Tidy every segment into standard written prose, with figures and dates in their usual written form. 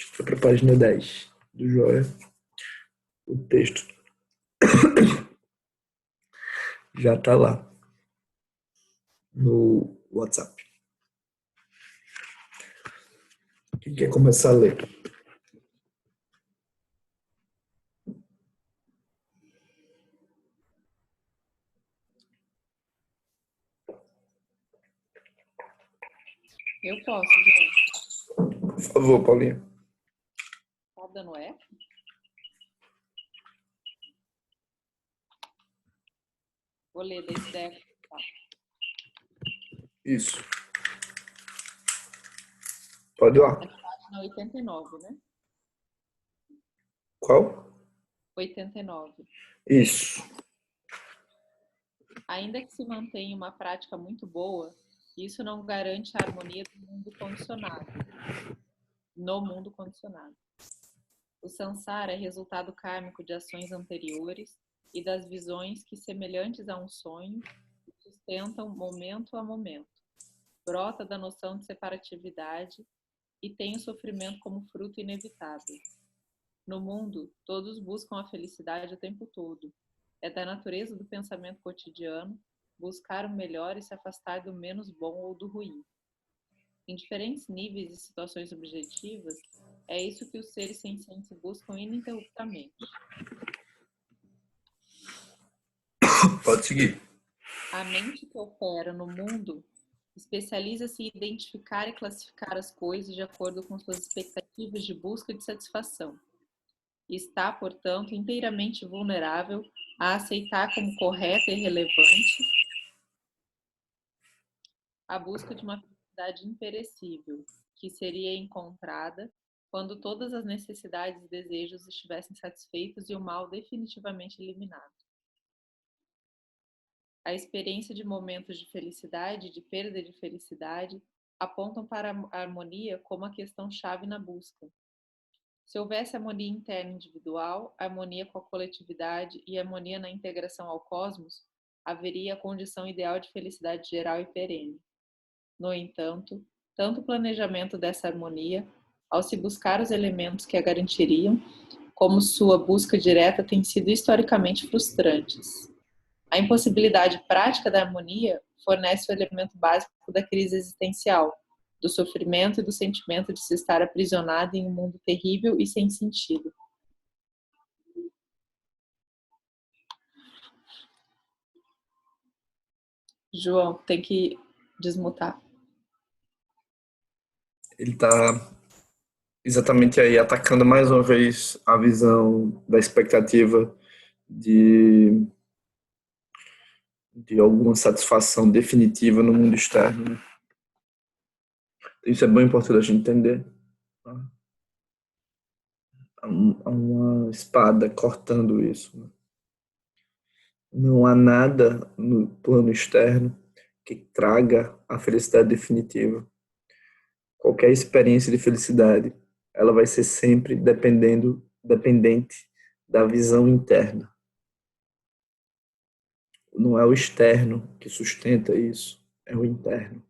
gente foi para a página 10 do Joia. O texto já está lá no WhatsApp. Quem quer começar a ler? Eu posso, João. Por favor, Paulinha. Tá dando F? Vou ler da Steph. Tá. Isso. Pode ir lá. É página 89, né? Qual? 89. Isso. Ainda que se mantenha uma prática muito boa, isso não garante a harmonia do mundo condicionado. No mundo condicionado. O samsara é resultado kármico de ações anteriores e das visões que, semelhantes a um sonho, sustentam momento a momento. Brota da noção de separatividade e tem o sofrimento como fruto inevitável. No mundo, todos buscam a felicidade o tempo todo. É da natureza do pensamento cotidiano buscar o melhor e se afastar do menos bom ou do ruim. Em diferentes níveis e situações objetivas, é isso que os seres sencientes buscam ininterruptamente. Pode seguir. A mente que opera no mundo especializa-se em identificar e classificar as coisas de acordo com suas expectativas de busca de satisfação. Está, portanto, inteiramente vulnerável a aceitar como correta e relevante a busca de uma felicidade imperecível, que seria encontrada quando todas as necessidades e desejos estivessem satisfeitos e o mal definitivamente eliminado. A experiência de momentos de felicidade e de perda de felicidade apontam para a harmonia como a questão-chave na busca. Se houvesse harmonia interna individual, harmonia com a coletividade e harmonia na integração ao cosmos, haveria a condição ideal de felicidade geral e perene. No entanto, tanto o planejamento dessa harmonia, ao se buscar os elementos que a garantiriam, como sua busca direta têm sido historicamente frustrantes. A impossibilidade prática da harmonia fornece o elemento básico da crise existencial, do sofrimento e do sentimento de se estar aprisionado em um mundo terrível e sem sentido. João, tem que desmutar. Ele está exatamente aí atacando mais uma vez a visão da expectativa de alguma satisfação definitiva no mundo externo. Né? Isso é bem importante a gente entender. Há uma espada cortando isso. Né? Não há nada no plano externo que traga a felicidade definitiva. Qualquer experiência de felicidade, ela vai ser sempre dependente da visão interna. Não é o externo que sustenta isso, é o interno.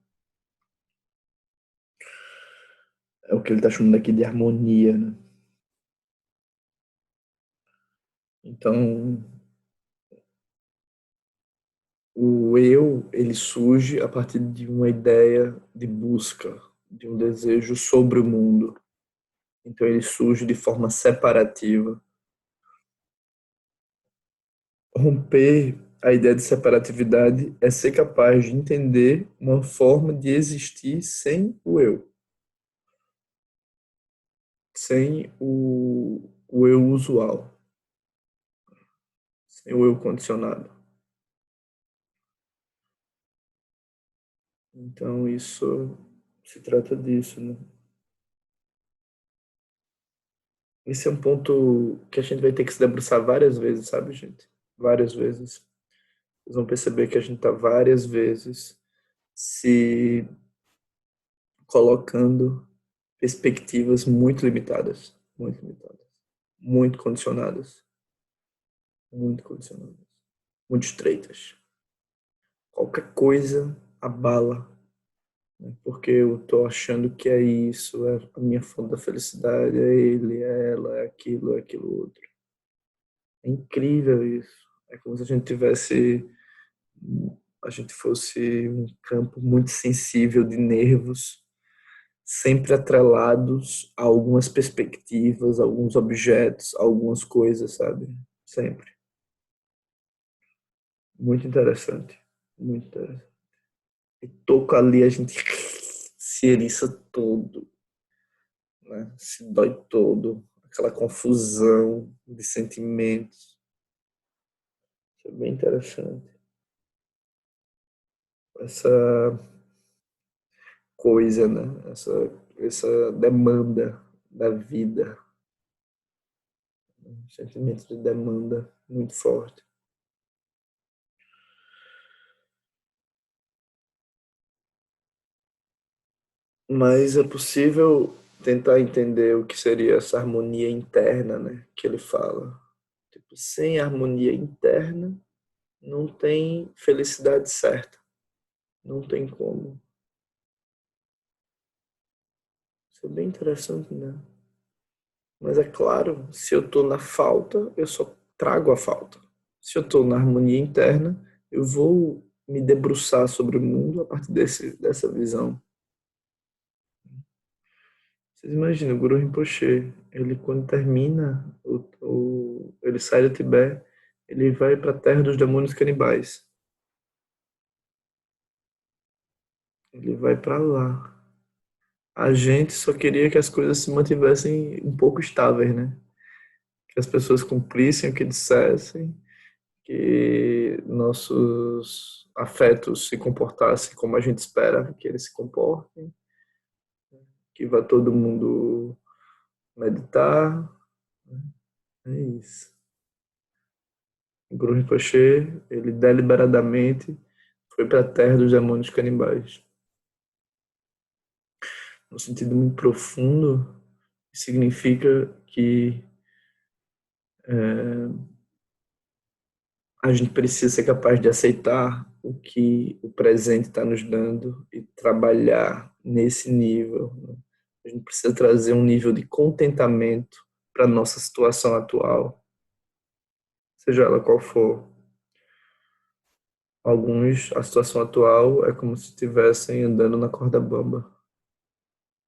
É o que ele está chamando aqui de harmonia. Né? Então, o eu, ele surge a partir de uma ideia de busca, de um desejo sobre o mundo. Então, ele surge de forma separativa. Romper a ideia de separatividade é ser capaz de entender uma forma de existir sem o eu. Sem o eu usual. Sem o eu condicionado. Então, isso se trata disso, né? Esse é um ponto que a gente vai ter que se debruçar várias vezes, sabe, gente? Várias vezes. Vocês vão perceber que a gente está várias vezes se colocando perspectivas muito limitadas, muito condicionadas, muito estreitas. Qualquer coisa abala Porque eu tô achando que é isso, é a minha fonte da felicidade, é ele, é ela, é aquilo outro. É incrível isso. É como se a gente fosse um campo muito sensível de nervos, sempre atrelados a algumas perspectivas, alguns objetos, algumas coisas, sabe? Sempre. Muito interessante. Muito interessante. E toca ali, a gente se eriça todo, né? Se dói todo. Aquela confusão de sentimentos. Isso é bem interessante. Essa coisa, né? Essa demanda da vida. Um sentimento de demanda muito forte. Mas é possível tentar entender o que seria essa harmonia interna, né? Que ele fala. Tipo, sem harmonia interna, não tem felicidade certa. Não tem como. Isso é bem interessante, né? Mas é claro, se eu estou na falta, eu só trago a falta. Se eu estou na harmonia interna, eu vou me debruçar sobre o mundo a partir dessa visão. Vocês imaginam, o Guru Rinpoche, ele quando termina, ele sai do Tibete, ele vai para a terra dos demônios canibais. Ele vai para lá. A gente só queria que as coisas se mantivessem um pouco estáveis, né? Que as pessoas cumprissem o que dissessem, que nossos afetos se comportassem como a gente espera que eles se comportem, que vá todo mundo meditar. É isso. O Guru Rinpoche, ele deliberadamente foi para a terra dos demônios canibais. No sentido muito profundo, significa que a gente precisa ser capaz de aceitar o que o presente está nos dando e trabalhar nesse nível, né? A gente precisa trazer um nível de contentamento para a nossa situação atual, seja ela qual for. Alguns, a situação atual é como se estivessem andando na corda bamba.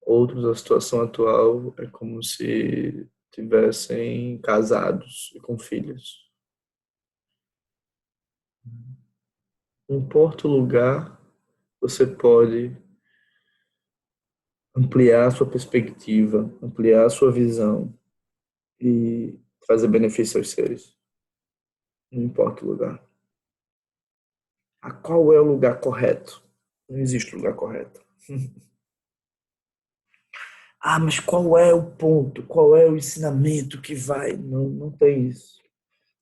Outros, a situação atual é como se tivessem casados e com filhos. Não importa o lugar, você pode ampliar a sua perspectiva, ampliar a sua visão e trazer benefício aos seres. Não importa o lugar. A qual é o lugar correto? Não existe lugar correto. Ah, mas qual é o ponto? Qual é o ensinamento que vai? Não, não tem isso.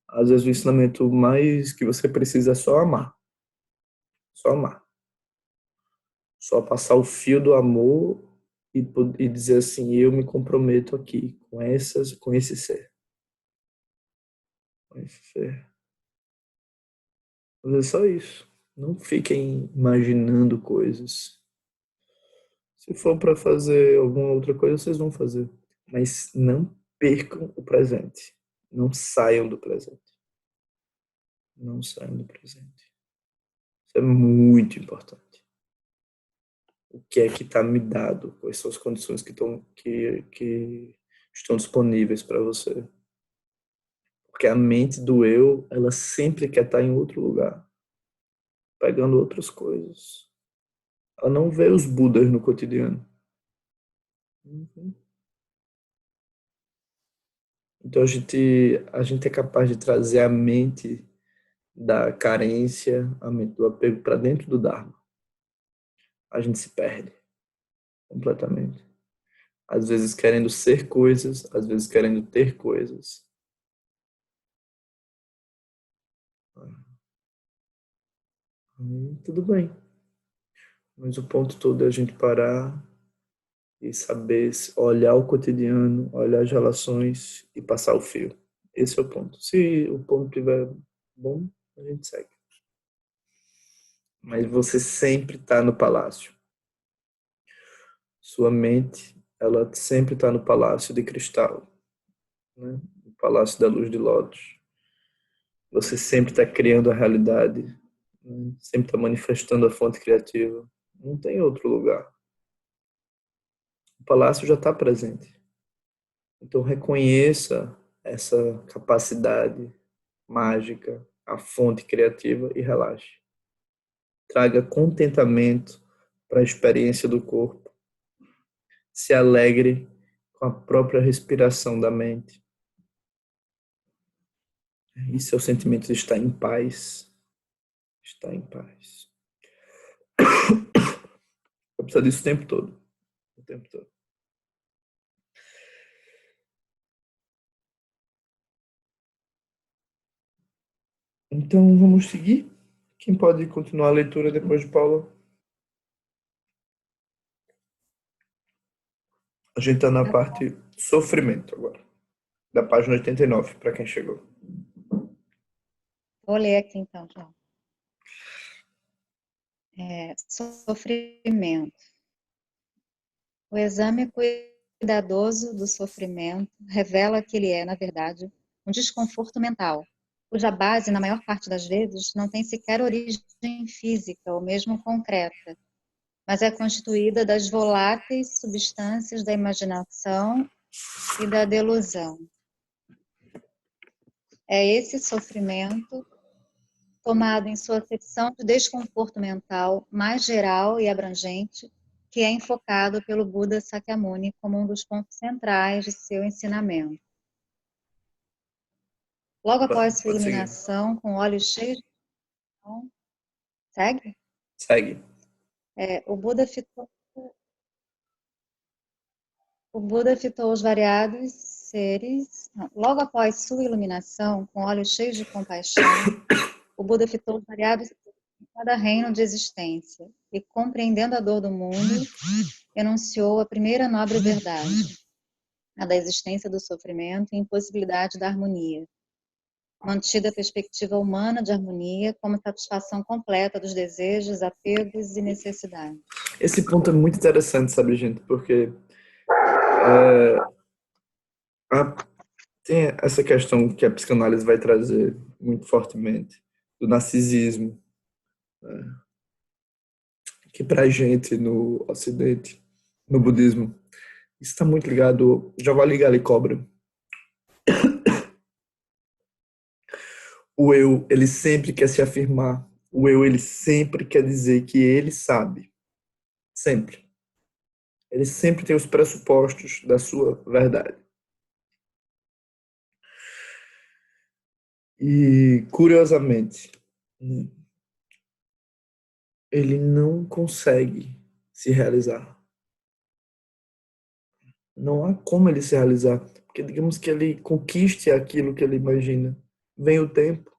Às vezes o ensinamento mais que você precisa é só amar. Só amar. Só passar o fio do amor e dizer assim, eu me comprometo aqui com esse ser. Com esse ser. Mas é só isso. Não fiquem imaginando coisas. Se for para fazer alguma outra coisa, vocês vão fazer. Mas não percam o presente. Não saiam do presente. Não saiam do presente. Isso é muito importante. O que é que está me dado? Quais são as condições que estão disponíveis para você? Porque a mente do eu, ela sempre quer estar em outro lugar, pegando outras coisas. Ela não vê os Budas no cotidiano. Uhum. Então a gente é capaz de trazer a mente da carência, a mente do apego para dentro do Dharma. A gente se perde completamente. Às vezes querendo ser coisas, às vezes querendo ter coisas. Tudo bem. Mas o ponto todo é a gente parar e saber olhar o cotidiano, olhar as relações e passar o fio. Esse é o ponto. Se o ponto estiver bom, a gente segue. Mas você sempre está no palácio. Sua mente, ela sempre está no palácio de cristal, né? No palácio da luz de lótus. Você sempre está criando a realidade, né? Sempre está manifestando a fonte criativa. Não tem outro lugar. O palácio já está presente. Então reconheça essa capacidade mágica, a fonte criativa e relaxe. Traga contentamento para a experiência do corpo. Se alegre com a própria respiração da mente. E seu sentimento de estar em paz. Está em paz. Eu preciso disso o tempo todo. O tempo todo. Então vamos seguir. Quem pode continuar a leitura depois de Paula? A gente está na parte sofrimento agora. Da página 89, para quem chegou. Vou ler aqui então, João. Sofrimento. O exame cuidadoso do sofrimento revela que ele é, na verdade, um desconforto mental, cuja base, na maior parte das vezes, não tem sequer origem física ou mesmo concreta, mas é constituída das voláteis substâncias da imaginação e da delusão. É esse sofrimento, tomado em sua acepção de desconforto mental mais geral e abrangente, que é enfocado pelo Buda Sakyamuni como um dos pontos centrais de seu ensinamento. Logo após sua iluminação, com olhos cheios de visão, segue? Segue. O Buda fitou os variados seres. Logo após sua iluminação, com olhos cheios de compaixão, o Buda fitou os variados seres em cada reino de existência e, compreendendo a dor do mundo, enunciou a primeira nobre verdade, a da existência do sofrimento e impossibilidade da harmonia, mantida a perspectiva humana de harmonia como satisfação completa dos desejos, apegos e necessidades. Esse ponto é muito interessante, sabe, gente? Porque tem essa questão que a psicanálise vai trazer muito fortemente, do narcisismo, né? Que pra gente no Ocidente, no budismo, isso está muito ligado, Javali Gali Cobra. O eu, ele sempre quer se afirmar. O eu, ele sempre quer dizer que ele sabe. Sempre. Ele sempre tem os pressupostos da sua verdade. E, curiosamente, ele não consegue se realizar. Não há como ele se realizar. Porque, digamos que ele conquiste aquilo que ele imagina. Vem o tempo.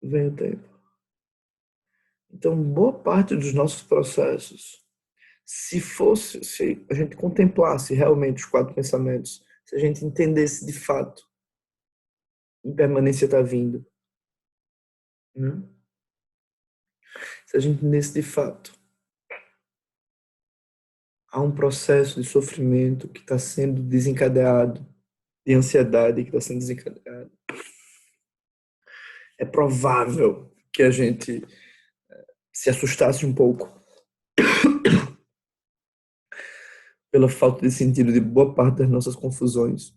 Vem o tempo. Então, boa parte dos nossos processos, se a gente contemplasse realmente os 4 pensamentos, se a gente entendesse de fato, impermanência está vindo, né? Se a gente entendesse de fato, há um processo de sofrimento que está sendo desencadeado, de ansiedade que está sendo desencadeado. É provável que a gente se assustasse um pouco pela falta de sentido de boa parte das nossas confusões.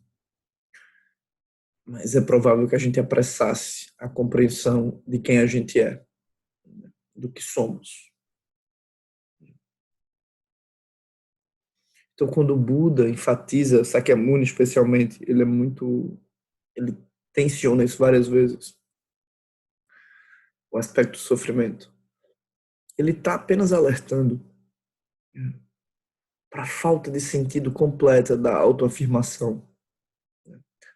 Mas é provável que a gente apressasse a compreensão de quem a gente é, do que somos. Então, quando o Buda enfatiza, Sakyamuni especialmente, ele tensiona isso várias vezes, o aspecto do sofrimento. Ele está apenas alertando para a falta de sentido completa da autoafirmação,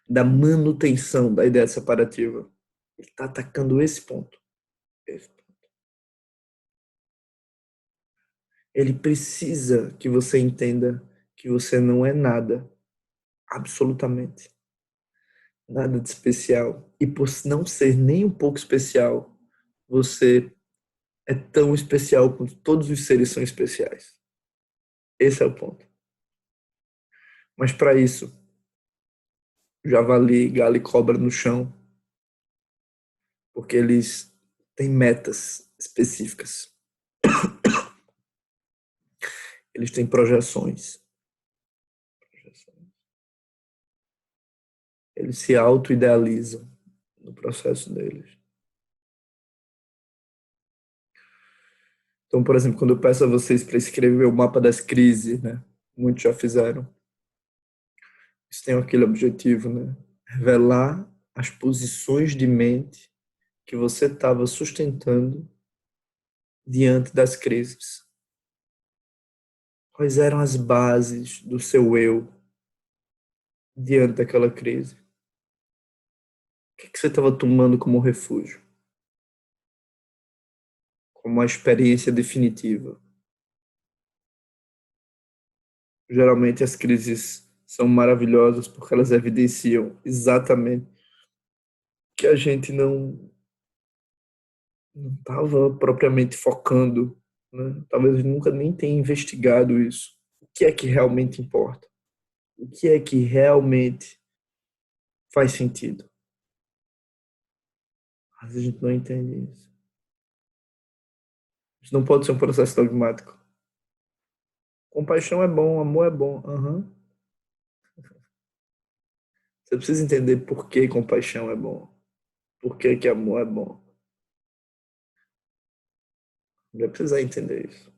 da manutenção da ideia separativa. Ele está atacando esse ponto. Ele precisa que você entenda que você não é nada, absolutamente nada de especial. E por não ser nem um pouco especial, você é tão especial quanto todos os seres são especiais. Esse é o ponto. Mas para isso, javali, galo e cobra no chão, porque eles têm metas específicas. Eles têm projeções. Eles se auto-idealizam no processo deles. Então, por exemplo, quando eu peço a vocês para escrever o mapa das crises, né? Muitos já fizeram. Eles têm aquele objetivo, né? Revelar as posições de mente que você estava sustentando diante das crises. Quais eram as bases do seu eu diante daquela crise? O que você estava tomando como refúgio? Como uma experiência definitiva? Geralmente as crises são maravilhosas porque elas evidenciam exatamente que a gente não estava propriamente focando, né? Talvez nunca nem tenha investigado isso. O que é que realmente importa? O que é que realmente faz sentido? Às vezes a gente não entende isso. Isso não pode ser um processo dogmático. Compaixão é bom, amor é bom. Uhum. Você precisa entender por que compaixão é bom. Por que amor é bom. Vai precisar entender isso.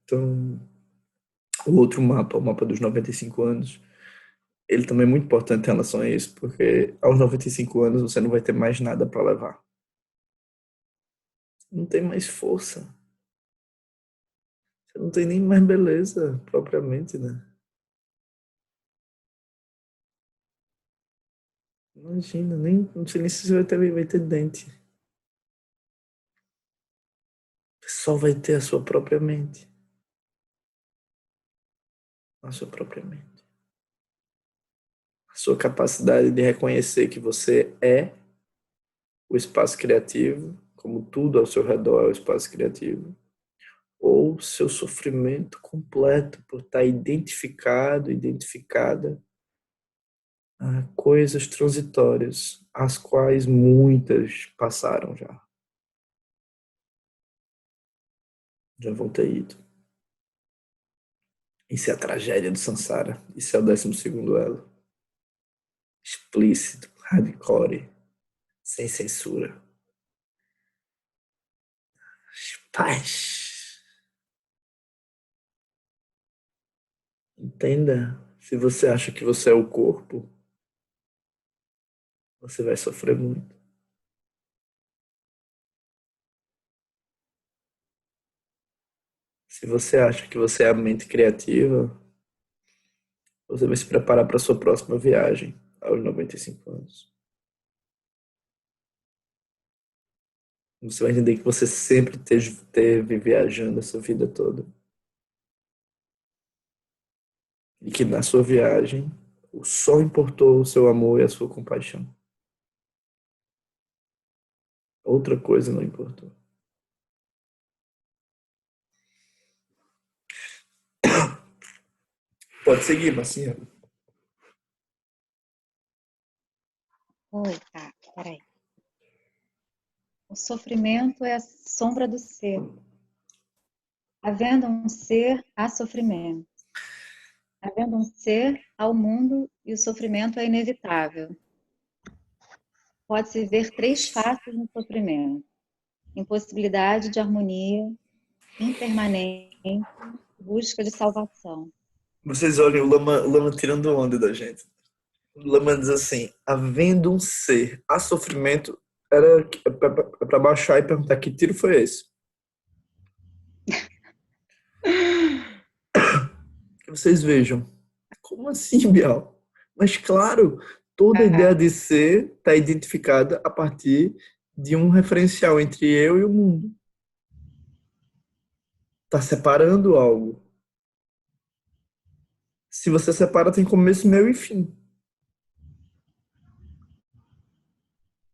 Então, o outro mapa, o mapa dos 95 anos, ele também é muito importante em relação a isso, porque aos 95 anos você não vai ter mais nada para levar. Não tem mais força. Você não tem nem mais beleza, propriamente, né? Imagina, nem, não sei nem se você vai ter dente. Só vai ter a sua própria mente. A sua própria mente. A sua capacidade de reconhecer que você é o espaço criativo, como tudo ao seu redor é o espaço criativo, ou seu sofrimento completo por estar identificado, identificada a coisas transitórias, as quais muitas passaram já. Já vão ter ido. Isso é a tragédia do Sansara. Isso é o 12º elo. Explícito, hardcore, sem censura. Paz. Entenda, se você acha que você é o corpo, você vai sofrer muito. Se você acha que você é a mente criativa, você vai se preparar para a sua próxima viagem aos 95 anos. Você vai entender que você sempre teve viajando essa vida toda. E que na sua viagem, só importou o seu amor e a sua compaixão. Outra coisa não importou. Pode seguir, Marcinha. Oi, tá, peraí. O sofrimento é a sombra do ser. Havendo um ser, há sofrimento. Havendo um ser, há o mundo e o sofrimento é inevitável. Pode-se ver 3 faces no sofrimento: impossibilidade de harmonia, impermanência, busca de salvação. Vocês olhem o Lama tirando onda da gente. O Lama diz assim, havendo um ser, há sofrimento, era para baixar e perguntar que tiro foi esse? Que vocês vejam. Como assim, Bial? Mas claro, toda a ideia de ser está identificada a partir de um referencial entre eu e o mundo. Está separando algo. Se você separa, tem começo, meio e fim.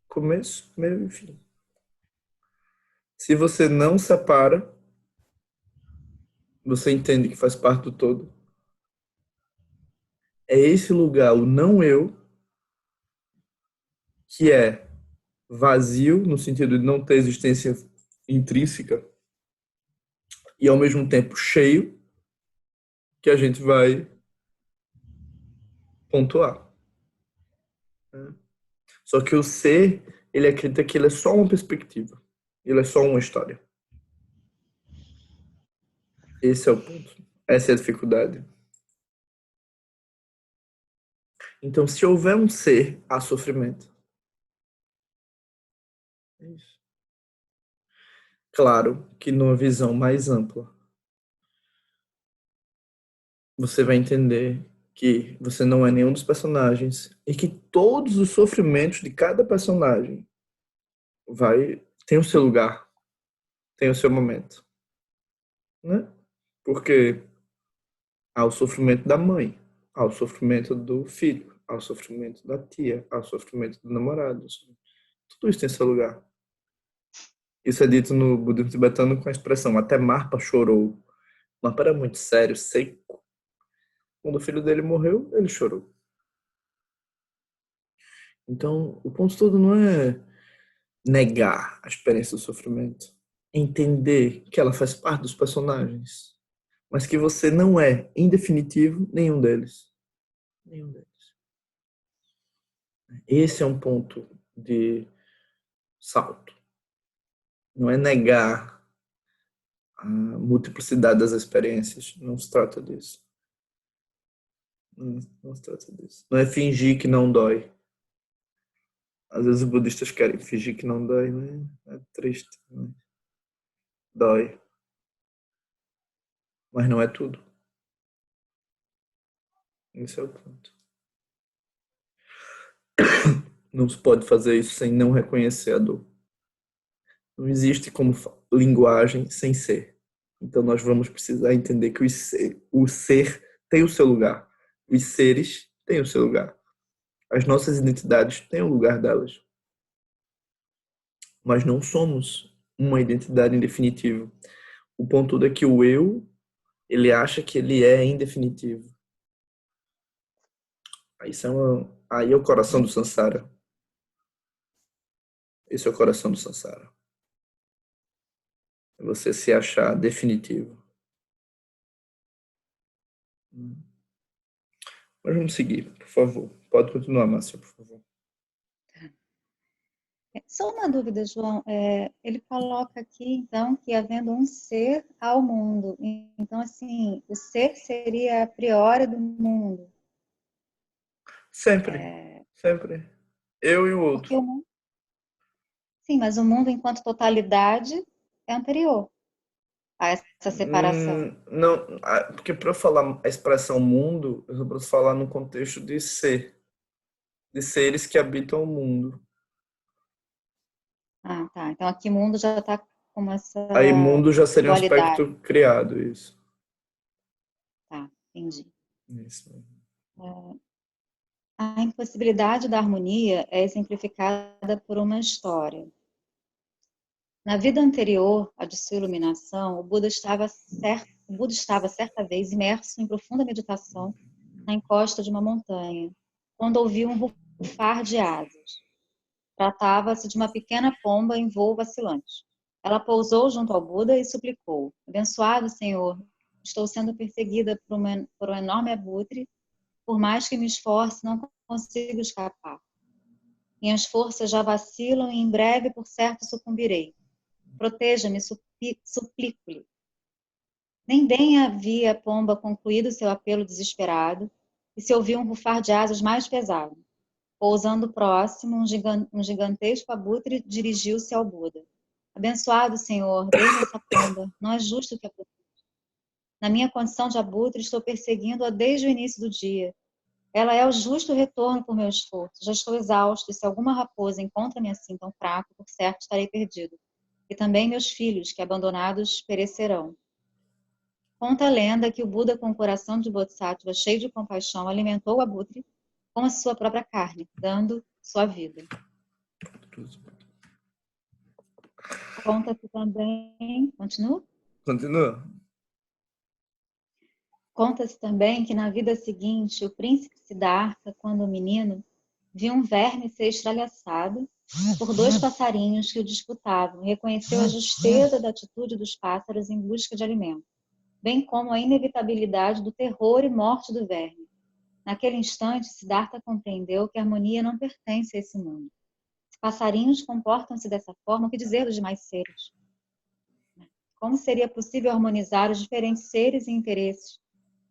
Começo, meio e fim. Se você não separa, você entende que faz parte do todo. É esse lugar, o não eu, que é vazio, no sentido de não ter existência intrínseca, e ao mesmo tempo cheio, que a gente vai pontuar. Só que o ser, ele acredita que ele é só uma perspectiva. Ele é só uma história. Esse é o ponto. Essa é a dificuldade. Então, se houver um ser, há sofrimento. É isso. Claro que numa visão mais ampla, você vai entender que você não é nenhum dos personagens e que todos os sofrimentos de cada personagem tem o seu lugar, tem o seu momento, né? Porque há o sofrimento da mãe, há o sofrimento do filho, há o sofrimento da tia, há o sofrimento do namorado. Tudo isso tem seu lugar. Isso é dito no budismo tibetano com a expressão até Marpa chorou. Marpa era muito sério, seco. Quando o filho dele morreu, ele chorou. Então, o ponto todo não é negar a experiência do sofrimento, é entender que ela faz parte dos personagens, mas que você não é, em definitivo, nenhum deles. Nenhum deles. Esse é um ponto de salto. Não é negar a multiplicidade das experiências. Não se trata disso. Não se trata disso. Não é fingir que não dói. Às vezes os budistas querem fingir que não dói, né? É triste. Né? Dói. Mas não é tudo. Esse é o ponto. Não se pode fazer isso sem não reconhecer a dor. Não existe como linguagem sem ser. Então nós vamos precisar entender que o ser tem o seu lugar. Os seres têm o seu lugar. As nossas identidades têm o lugar delas. Nós não somos uma identidade em definitivo. O ponto todo é que o eu, ele acha que ele é indefinitivo. Aí é o coração do Sansara. Esse é o coração do Sansara. É você se achar definitivo. Mas vamos seguir, por favor. Pode continuar, Márcia, por favor. Só uma dúvida, João. Ele coloca aqui, então, que havendo um ser ao mundo. Então, assim, o ser seria a priori do mundo. Sempre. Sempre. Eu e o Porque outro. o mundo... Sim, mas o mundo enquanto totalidade é anterior a essa separação. Não, porque para eu falar a expressão mundo, eu posso falar no contexto de ser, de seres que habitam o mundo. Ah, tá. Então aqui o mundo já está com essa Aí mundo já seria um dualidade. aspecto criado, isso. Tá, entendi. Isso. A impossibilidade da harmonia é exemplificada por uma história. Na vida anterior à de sua iluminação, o Buda estava certa vez imerso em profunda meditação na encosta de uma montanha, quando ouviu um rufar de asas. Tratava-se de uma pequena pomba em voo vacilante. Ela pousou junto ao Buda e suplicou: Abençoado Senhor, estou sendo perseguida por um enorme abutre. Por mais que me esforce, não consigo escapar. Minhas forças já vacilam e em breve, por certo, sucumbirei. Proteja-me, suplico-lhe. Nem bem havia a pomba concluído seu apelo desesperado e se ouviu um rufar de asas mais pesado. Pousando próximo, um gigantesco abutre dirigiu-se ao Buda. Abençoado Senhor, dê-me essa pomba. Não é justo que a proteja. Na minha condição de abutre, estou perseguindo-a desde o início do dia. Ela é o justo retorno por meu esforço. Já estou exausto, e se alguma raposa encontra-me assim tão fraco, por certo estarei perdido. E também meus filhos, que abandonados perecerão. Conta a lenda que o Buda, com o coração de Bodhisattva cheio de compaixão, alimentou o abutre com a sua própria carne, dando sua vida. Conta-se também, continua? Continua. Conta-se também que na vida seguinte, o príncipe Siddhartha, quando menino, viu um verme ser estralhaçado por dois passarinhos que o disputavam e reconheceu a justeza da atitude dos pássaros em busca de alimento, bem como a inevitabilidade do terror e morte do verme. Naquele instante, Siddhartha compreendeu que a harmonia não pertence a esse mundo. Se passarinhos comportam-se dessa forma, o que dizer dos demais seres? Como seria possível harmonizar os diferentes seres e interesses?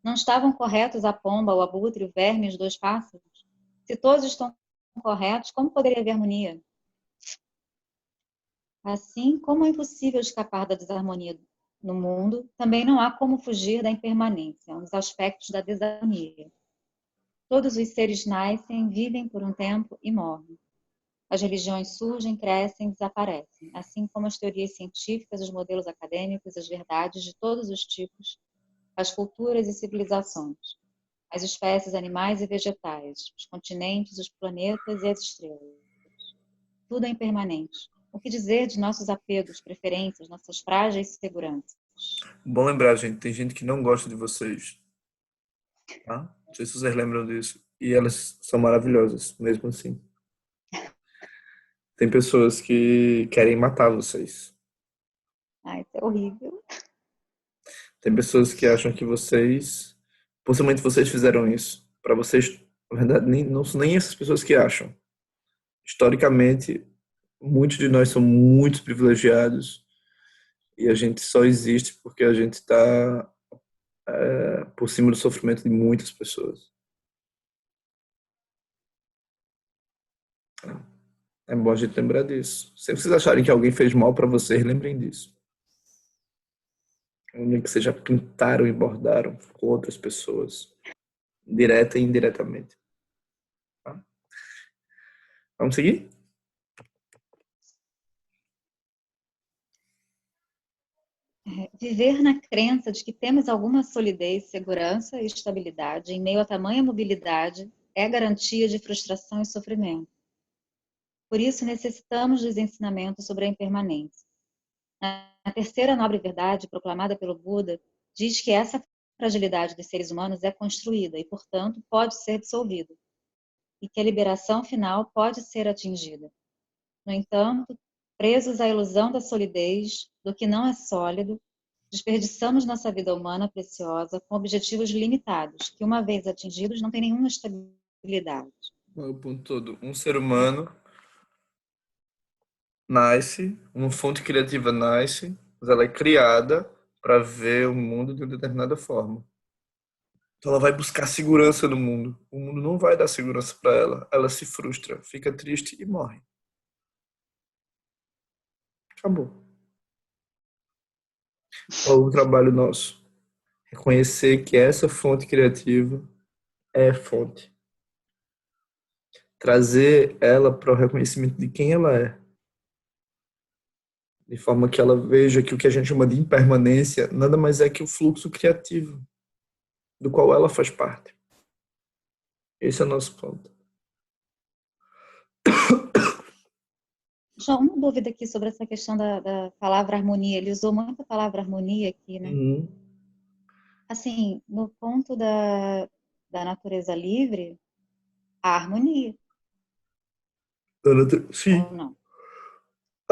Não estavam corretos a pomba, o abutre, o verme e os dois pássaros? Se todos estão corretos, como poderia haver harmonia? Assim como é impossível escapar da desarmonia no mundo, também não há como fugir da impermanência, um dos aspectos da desarmonia. Todos os seres nascem, vivem por um tempo e morrem. As religiões surgem, crescem, desaparecem, assim como as teorias científicas, os modelos acadêmicos, as verdades de todos os tipos, as culturas e civilizações, as espécies animais e vegetais, os continentes, os planetas e as estrelas. Tudo é impermanente. O que dizer de nossos apegos, preferências, nossas frágeis seguranças? Bom lembrar, gente, tem gente que não gosta de vocês, tá? Não sei se vocês lembram disso. E elas são maravilhosas, mesmo assim. Tem pessoas que querem matar vocês. Ai, isso é horrível. Tem pessoas que acham que vocês, possivelmente vocês fizeram isso. Para vocês, na verdade, não são nem essas pessoas que acham. Historicamente, muitos de nós são muito privilegiados e a gente só existe porque a gente está por cima do sofrimento de muitas pessoas. É bom a gente lembrar disso. Se vocês acharem que alguém fez mal para vocês, lembrem disso. Nem que seja pintaram e bordaram com outras pessoas, direta e indiretamente. Tá? Vamos seguir? Viver na crença de que temos alguma solidez, segurança e estabilidade em meio a tamanha mobilidade é garantia de frustração e sofrimento. Por isso, necessitamos dos ensinamentos sobre a impermanência. A terceira nobre verdade, proclamada pelo Buda, diz que essa fragilidade dos seres humanos é construída e, portanto, pode ser dissolvida, e que a liberação final pode ser atingida. No entanto, presos à ilusão da solidez, do que não é sólido, desperdiçamos nossa vida humana preciosa com objetivos limitados, que, uma vez atingidos, não têm nenhuma estabilidade. O ponto todo. Um ser humano nasce, uma fonte criativa nasce, mas ela é criada para ver o mundo de uma determinada forma. Então ela vai buscar segurança no mundo. O mundo não vai dar segurança para ela. Ela se frustra, fica triste e morre. Acabou. Qual o trabalho nosso? Reconhecer que essa fonte criativa é fonte. Trazer ela para o reconhecimento de quem ela é. De forma que ela veja que o que a gente chama de impermanência nada mais é que o fluxo criativo, do qual ela faz parte. Esse é o nosso ponto. João, uma dúvida aqui sobre essa questão da palavra harmonia. Ele usou muito a palavra harmonia aqui, né? Uhum. Assim, no ponto da natureza livre, há harmonia, Sim. ou não?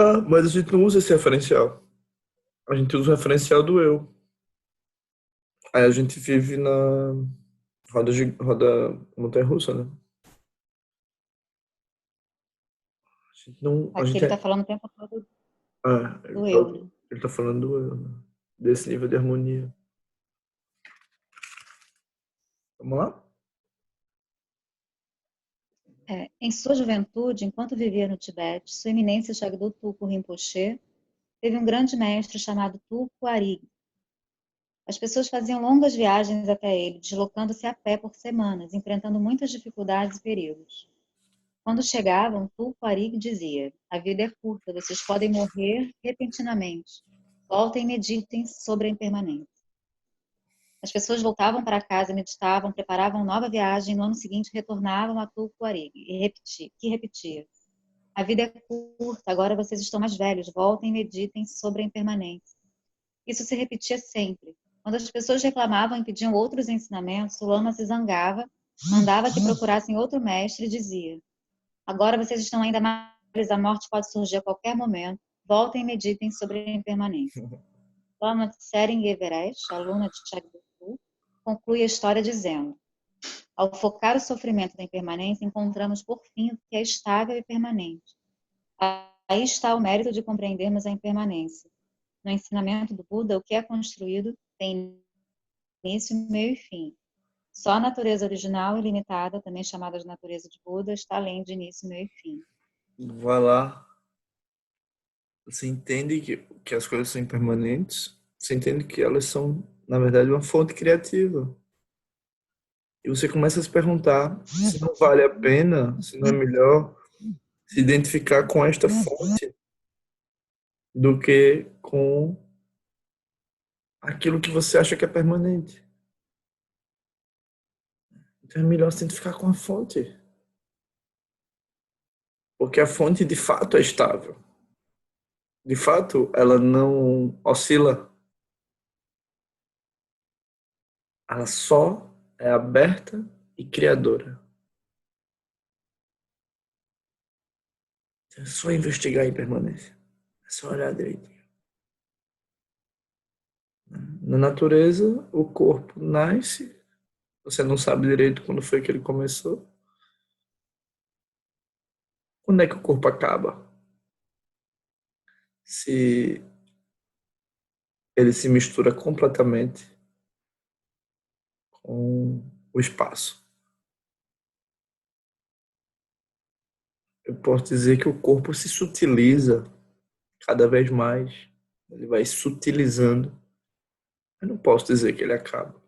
Ah, mas a gente não usa esse referencial. A gente usa o referencial do eu. Aí a gente vive na roda montanha-russa, né? A gente não, a Aqui gente ele é, está falando o tempo todo ele do tá, eu, né? ele tá falando do eu, né? Desse nível de harmonia. Vamos lá? Em sua juventude, enquanto vivia no Tibete, Sua Eminência Jagdu Tulku Rinpoche teve um grande mestre chamado Tulku Arig. As pessoas faziam longas viagens até ele, deslocando-se a pé por semanas, enfrentando muitas dificuldades e perigos. Quando chegavam, Tulku Arig dizia: a vida é curta, vocês podem morrer repentinamente. Voltem e meditem sobre a impermanência. As pessoas voltavam para casa, meditavam, preparavam nova viagem, no ano seguinte retornavam a Tulku Arig, que repetia: A vida é curta, agora vocês estão mais velhos, voltem e meditem sobre a impermanência. Isso se repetia sempre. Quando as pessoas reclamavam e pediam outros ensinamentos, o lama se zangava, mandava que procurassem outro mestre e dizia: agora vocês estão ainda mais velhos, a morte pode surgir a qualquer momento, voltem e meditem sobre a impermanência. Lama Tsering Everest, aluna de Chagdu, conclui a história dizendo: ao focar o sofrimento da impermanência, encontramos por fim o que é estável e permanente. Aí está o mérito de compreendermos a impermanência. No ensinamento do Buda, o que é construído tem início, meio e fim. Só a natureza original e limitada, também chamada de natureza de Buda, está além de início, meio e fim. Vai lá, você entende que as coisas são impermanentes, você entende que elas são, na verdade, uma fonte criativa. E você começa a se perguntar se não vale a pena, se não é melhor se identificar com esta fonte do que com aquilo que você acha que é permanente. Então é melhor se identificar com a fonte. Porque a fonte de fato é estável. De fato, ela não oscila. Ela só é aberta e criadora. É só investigar a impermanência. É só olhar direitinho. Na natureza, o corpo nasce. Você não sabe direito quando foi que ele começou. Quando é que o corpo acaba? Se ele se mistura completamente com o espaço. Eu posso dizer que o corpo se sutiliza cada vez mais. Ele vai sutilizando. Eu não posso dizer que ele acaba.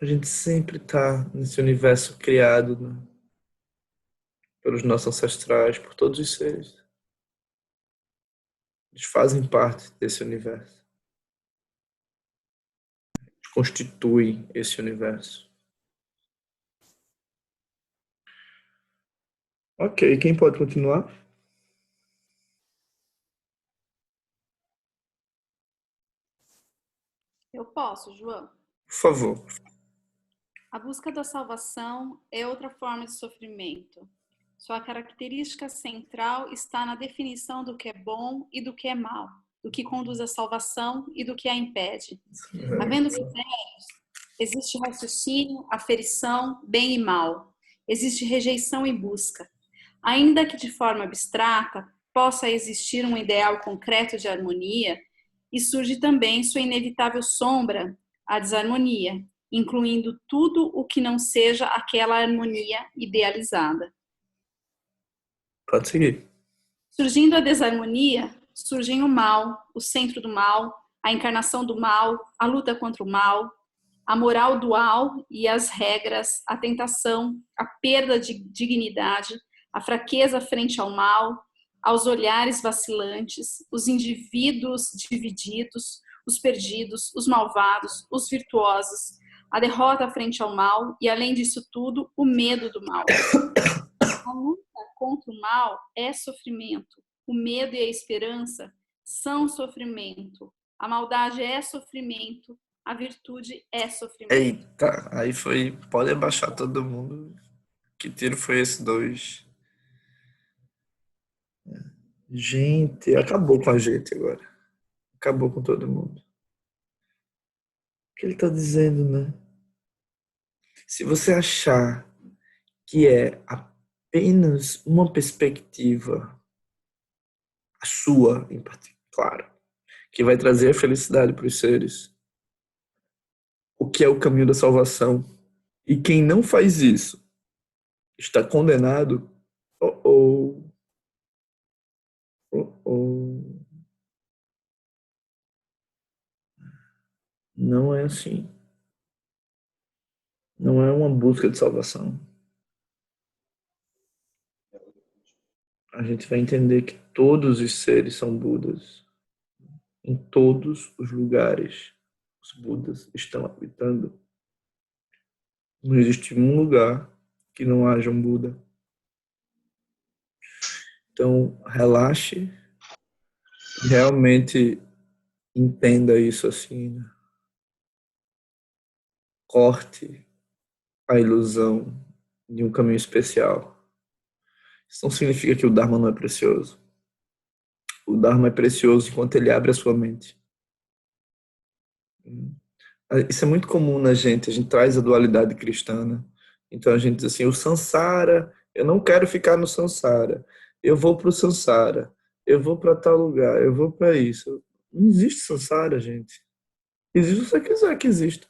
A gente sempre está nesse universo criado, né, pelos nossos ancestrais, por todos os seres. Eles fazem parte desse universo. Eles constituem esse universo. Ok, quem pode continuar? Eu posso, João. Por favor. A busca da salvação é outra forma de sofrimento. Sua característica central está na definição do que é bom e do que é mal, do que conduz à salvação e do que a impede. Havendo critérios, existe raciocínio, aferição, bem e mal. Existe rejeição e busca. Ainda que de forma abstrata possa existir um ideal concreto de harmonia, e surge também sua inevitável sombra, a desarmonia, incluindo tudo o que não seja aquela harmonia idealizada. Pode seguir. Surgindo a desarmonia, surgem o mal, o centro do mal, a encarnação do mal, a luta contra o mal, a moral dual e as regras, a tentação, a perda de dignidade, a fraqueza frente ao mal, aos olhares vacilantes, os indivíduos divididos, os perdidos, os malvados, os virtuosos, a derrota frente ao mal e, além disso tudo, o medo do mal. A luta contra o mal é sofrimento. O medo e a esperança são sofrimento. A maldade é sofrimento. A virtude é sofrimento. Eita, aí foi. Pode abaixar todo mundo. Que tiro foi esse dois? Gente, acabou com a gente agora. Acabou com todo mundo. O que ele está dizendo, né? Se você achar que é apenas uma perspectiva, a sua em particular, claro, que vai trazer a felicidade para os seres, o que é o caminho da salvação, e quem não faz isso está condenado, ou não é assim. Não é uma busca de salvação. A gente vai entender que todos os seres são Budas. Em todos os lugares, os Budas estão habitando. Não existe um lugar que não haja um Buda. Então, relaxe e realmente entenda isso assim, né? Corte a ilusão de um caminho especial. Isso não significa que o Dharma não é precioso. O Dharma é precioso enquanto ele abre a sua mente. Isso é muito comum na gente, a gente traz a dualidade cristã, né? Então a gente diz assim, o samsara, eu não quero ficar no samsara, eu vou para o samsara, eu vou para tal lugar, eu vou para isso. Não existe samsara, gente. Existe se você quiser que exista.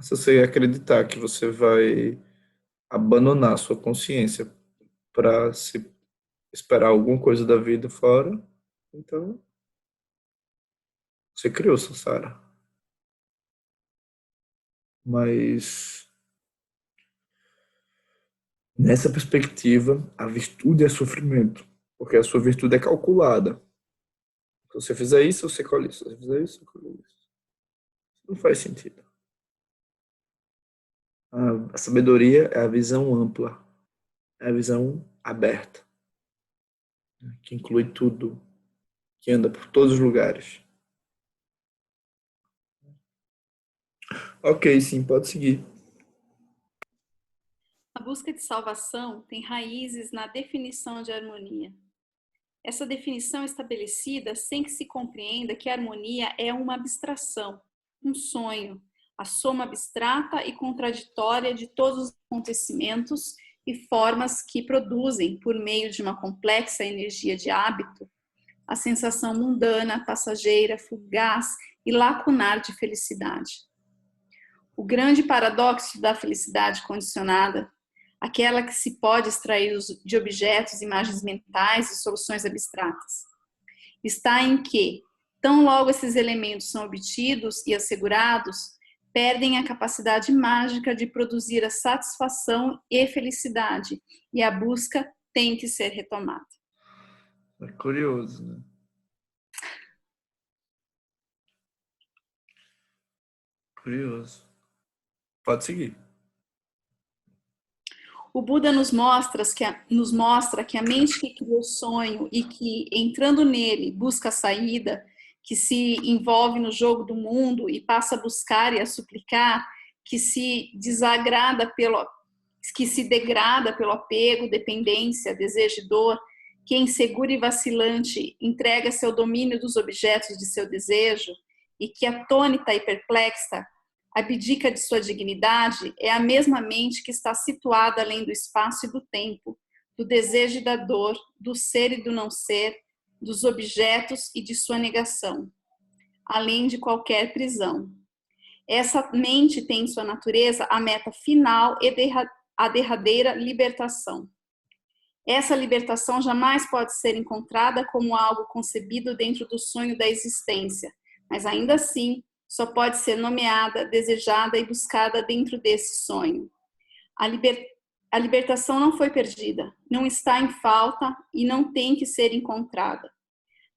Se você acreditar que você vai abandonar a sua consciência para se esperar alguma coisa da vida fora, então você criou samsara. Mas nessa perspectiva, a virtude é sofrimento, porque a sua virtude é calculada. Se você fizer isso, você colhe isso. Se você fizer isso, você colhe isso. Não faz sentido. A sabedoria é a visão ampla, é a visão aberta, que inclui tudo, que anda por todos os lugares. Ok, sim, pode seguir. A busca de salvação tem raízes na definição de harmonia. Essa definição é estabelecida sem que se compreenda que a harmonia é uma abstração, um sonho, a soma abstrata e contraditória de todos os acontecimentos e formas que produzem, por meio de uma complexa energia de hábito, a sensação mundana, passageira, fugaz e lacunar de felicidade. O grande paradoxo da felicidade condicionada, aquela que se pode extrair de objetos, imagens mentais e soluções abstratas, está em que, tão logo esses elementos são obtidos e assegurados, perdem a capacidade mágica de produzir a satisfação e felicidade, e a busca tem que ser retomada. É curioso, né? Curioso. Pode seguir. O Buda nos mostra que a mente que cria o sonho e que, entrando nele, busca a saída, que se envolve no jogo do mundo e passa a buscar e a suplicar, que se degrada pelo apego, dependência, desejo e dor, que é inseguro e vacilante entrega-se ao domínio dos objetos de seu desejo e que, atônita e perplexa, abdica de sua dignidade, é a mesma mente que está situada além do espaço e do tempo, do desejo e da dor, do ser e do não ser, dos objetos e de sua negação, além de qualquer prisão. Essa mente tem em sua natureza a meta final e a derradeira libertação. Essa libertação jamais pode ser encontrada como algo concebido dentro do sonho da existência, mas ainda assim só pode ser nomeada, desejada e buscada dentro desse sonho. A libertação não foi perdida, não está em falta e não tem que ser encontrada.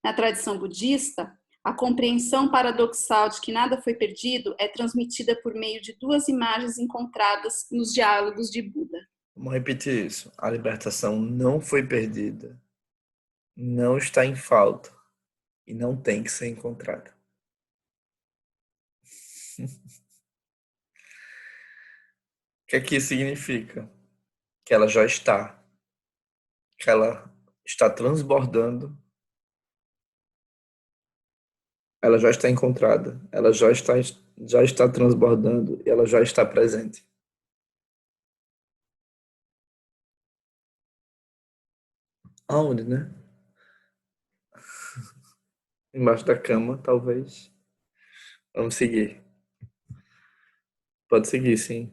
Na tradição budista, a compreensão paradoxal de que nada foi perdido é transmitida por meio de duas imagens encontradas nos diálogos de Buda. Vamos repetir isso. A libertação não foi perdida, não está em falta e não tem que ser encontrada. O que é que isso significa? Que ela já está, que ela está transbordando, ela já está encontrada, ela já está transbordando e ela já está presente. Aonde, né? Embaixo da cama, talvez. Vamos seguir. Pode seguir, sim.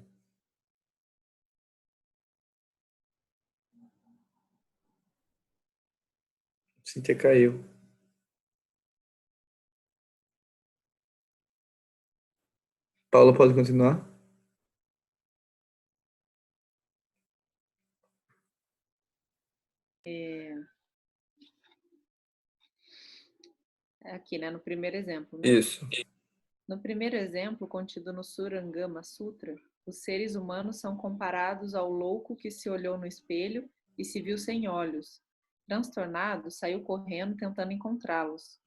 Cíntia caiu. Paula, pode continuar? Aqui, né, no primeiro exemplo, né? Isso. No primeiro exemplo, contido no Surangama Sutra, os seres humanos são comparados ao louco que se olhou no espelho e se viu sem olhos. Transtornado, saiu correndo tentando encontrá-los.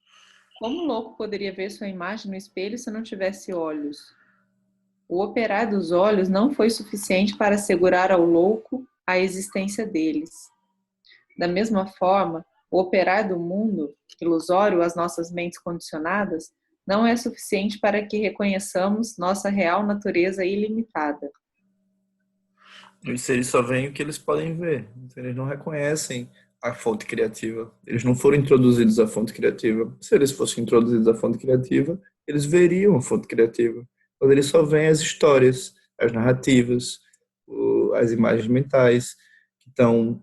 Como o louco poderia ver sua imagem no espelho se não tivesse olhos? O operar dos olhos não foi suficiente para assegurar ao louco a existência deles. Da mesma forma, o operar do mundo ilusório às nossas mentes condicionadas não é suficiente para que reconheçamos nossa real natureza ilimitada. Os seres só veem o que eles podem ver. Eles não reconhecem a fonte criativa. Eles não foram introduzidos à fonte criativa. Se eles fossem introduzidos à fonte criativa, eles veriam a fonte criativa. Mas eles só veem as histórias, as narrativas, as imagens mentais que estão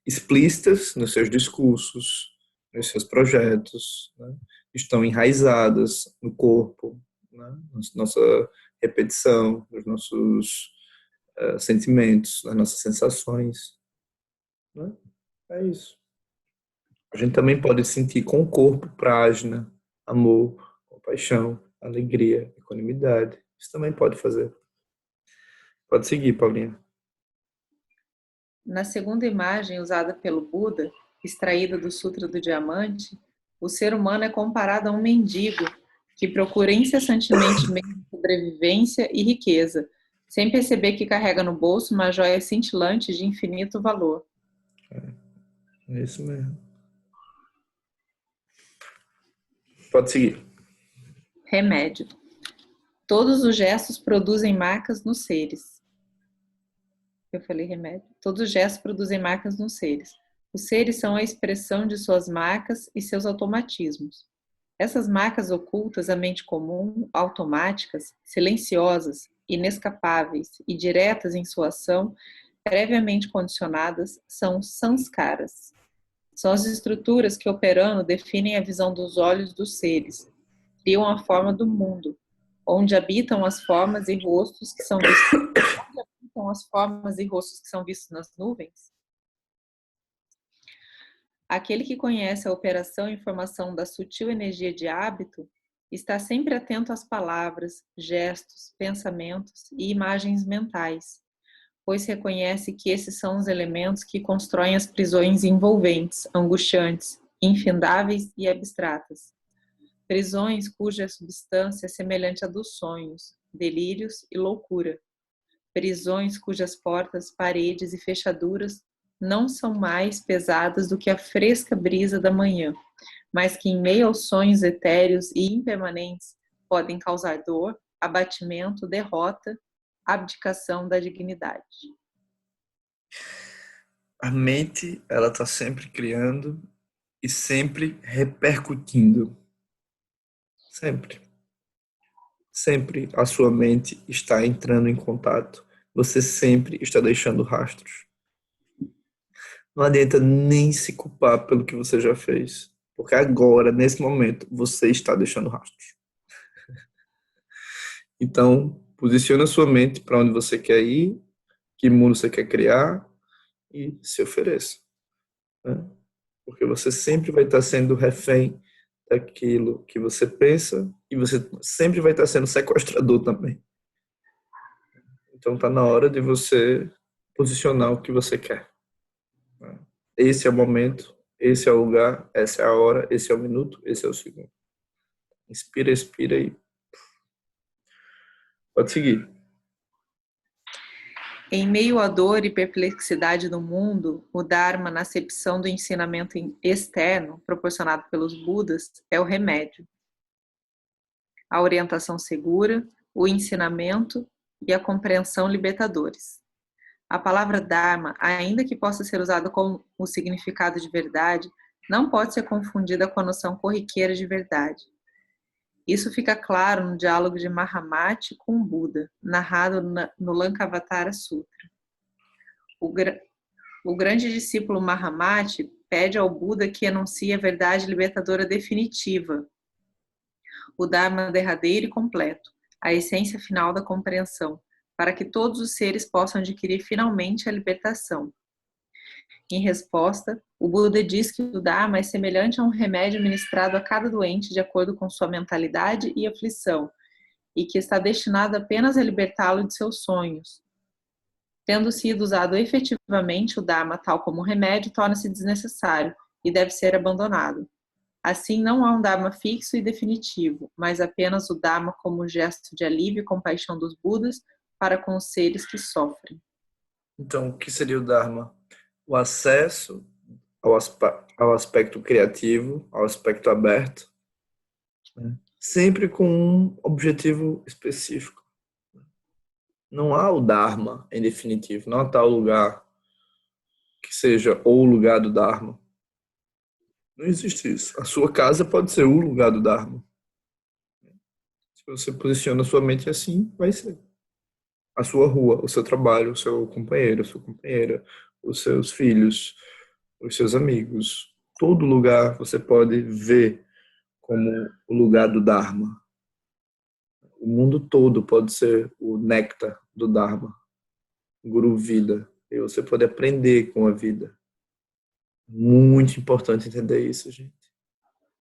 explícitas nos seus discursos, nos seus projetos, né? Estão enraizadas no corpo, né? Na nossa repetição, nos nossos sentimentos, nas nossas sensações, né? É isso. A gente também pode sentir com o corpo prajna, amor, compaixão, alegria, equanimidade. Isso também pode fazer. Pode seguir, Paulinha. Na segunda imagem usada pelo Buda, extraída do Sutra do Diamante, o ser humano é comparado a um mendigo que procura incessantemente meios de sobrevivência e riqueza, sem perceber que carrega no bolso uma joia cintilante de infinito valor. É isso mesmo. Pode seguir. Remédio. Todos os gestos produzem marcas nos seres. Eu falei remédio. Todos os gestos produzem marcas nos seres. Os seres são a expressão de suas marcas e seus automatismos. Essas marcas ocultas à mente comum, automáticas, silenciosas, inescapáveis e diretas em sua ação, previamente condicionadas, são sanskaras. São as estruturas que, operando, definem a visão dos olhos dos seres, criam a forma do mundo, onde habitam as formas e rostos que são vistos nas nuvens. Aquele que conhece a operação e formação da sutil energia de hábito está sempre atento às palavras, gestos, pensamentos e imagens mentais, pois reconhece que esses são os elementos que constroem as prisões envolventes, angustiantes, infindáveis e abstratas. Prisões cuja substância é semelhante à dos sonhos, delírios e loucura. Prisões cujas portas, paredes e fechaduras não são mais pesadas do que a fresca brisa da manhã, mas que em meio aos sonhos etéreos e impermanentes podem causar dor, abatimento, derrota, abdicação da dignidade. A mente, ela está sempre criando e sempre repercutindo. Sempre. Sempre a sua mente está entrando em contato. Você sempre está deixando rastros. Não adianta nem se culpar pelo que você já fez. Porque agora, nesse momento, você está deixando rastros. Então, posicione a sua mente para onde você quer ir, que mundo você quer criar e se ofereça. Né? Porque você sempre vai estar sendo refém daquilo que você pensa e você sempre vai estar sendo sequestrador também. Então está na hora de você posicionar o que você quer. Esse é o momento, esse é o lugar, essa é a hora, esse é o minuto, esse é o segundo. Inspira, expira e pode seguir. Em meio à dor e perplexidade do mundo, o Dharma, na acepção do ensinamento externo proporcionado pelos Budas, é o remédio. A orientação segura, o ensinamento e a compreensão libertadores. A palavra Dharma, ainda que possa ser usada com o significado de verdade, não pode ser confundida com a noção corriqueira de verdade. Isso fica claro no diálogo de Mahamati com o Buda, narrado no Lankavatara Sutra. O grande discípulo Mahamati pede ao Buda que anuncie a verdade libertadora definitiva, o Dharma derradeiro e completo, a essência final da compreensão, para que todos os seres possam adquirir finalmente a libertação. Em resposta, o Buda diz que o Dharma é semelhante a um remédio ministrado a cada doente de acordo com sua mentalidade e aflição, e que está destinado apenas a libertá-lo de seus sonhos. Tendo sido usado efetivamente, o Dharma, tal como remédio, torna-se desnecessário e deve ser abandonado. Assim, não há um Dharma fixo e definitivo, mas apenas o Dharma como gesto de alívio e compaixão dos Budas para com os seres que sofrem. Então, o que seria o Dharma? O acesso ao aspecto criativo, ao aspecto aberto, né? Sempre com um objetivo específico. Não há o Dharma, em definitivo. Não há tal lugar que seja o lugar do Dharma. Não existe isso. A sua casa pode ser o lugar do Dharma. Se você posiciona a sua mente assim, vai ser. A sua rua, o seu trabalho, o seu companheiro, a sua companheira, os seus filhos, os seus amigos. Todo lugar você pode ver como o lugar do Dharma. O mundo todo pode ser o néctar do Dharma, Guru Vida. E você pode aprender com a vida. Muito importante entender isso, gente.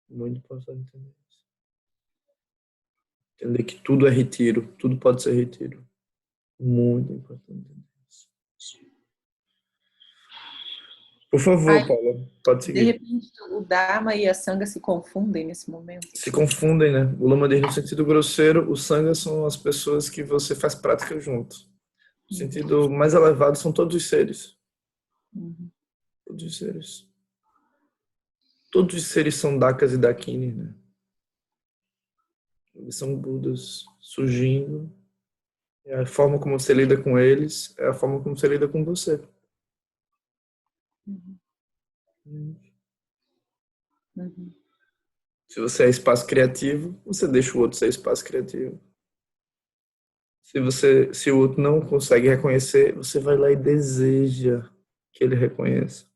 Muito importante entender isso. Entender que tudo é retiro, tudo pode ser retiro. Muito importante entender isso. Por favor, Paula, pode De seguir. repente, o Dharma e a Sangha se confundem nesse momento. Se confundem, né? O Lama diz no sentido grosseiro, o Sangha são as pessoas que você faz prática junto. No sentido mais elevado, são todos os seres. Todos os seres. Todos os seres são Dakas e Dakini, né? Eles são Budas surgindo. E a forma como você lida com eles é a forma como você lida com você. Se você é espaço criativo, você deixa o outro ser espaço criativo. Se o outro não consegue reconhecer, você vai lá e deseja que ele reconheça.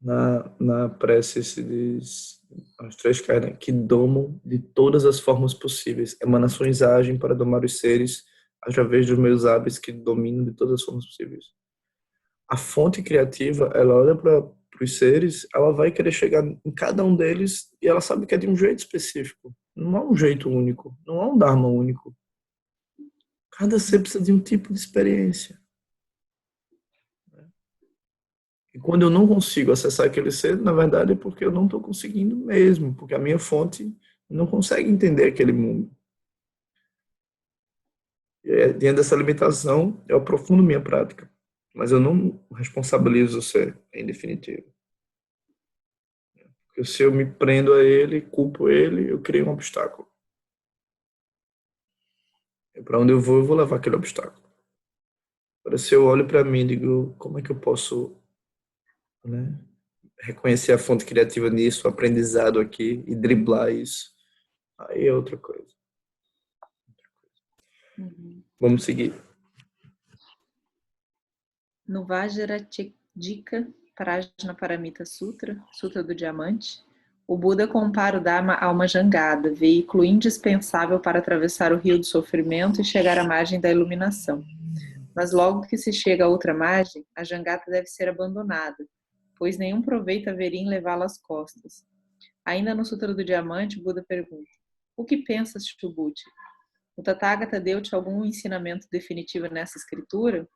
Na prece se diz, os três caras que domam de todas as formas possíveis. Emanações agem para domar os seres através dos meus hábitos que dominam de todas as formas possíveis. A fonte criativa, ela olha para os seres, ela vai querer chegar em cada um deles e ela sabe que é de um jeito específico. Não há um jeito único, não há um Dharma único. Cada ser precisa de um tipo de experiência. E quando eu não consigo acessar aquele ser, na verdade é porque eu não estou conseguindo mesmo, porque a minha fonte não consegue entender aquele mundo. E diante dessa limitação, eu aprofundo minha prática, mas eu não responsabilizo o ser, em definitivo. Porque se eu me prendo a ele, culpo ele, eu crio um obstáculo. E para onde eu vou levar aquele obstáculo. Agora, se eu olho para mim e digo, como é que eu posso, né, reconhecer a fonte criativa nisso, o aprendizado aqui e driblar isso, aí é outra coisa. Vamos seguir. No Vajradika Prajnaparamita Sutra, Sutra do Diamante, o Buda compara o Dharma a uma jangada, veículo indispensável para atravessar o rio do sofrimento e chegar à margem da iluminação. Mas logo que se chega à outra margem, a jangada deve ser abandonada, pois nenhum proveito haveria em levá-la às costas. Ainda no Sutra do Diamante, o Buda pergunta: o que pensas, Shubhuti? O Tathagata deu-te algum ensinamento definitivo nessa escritura?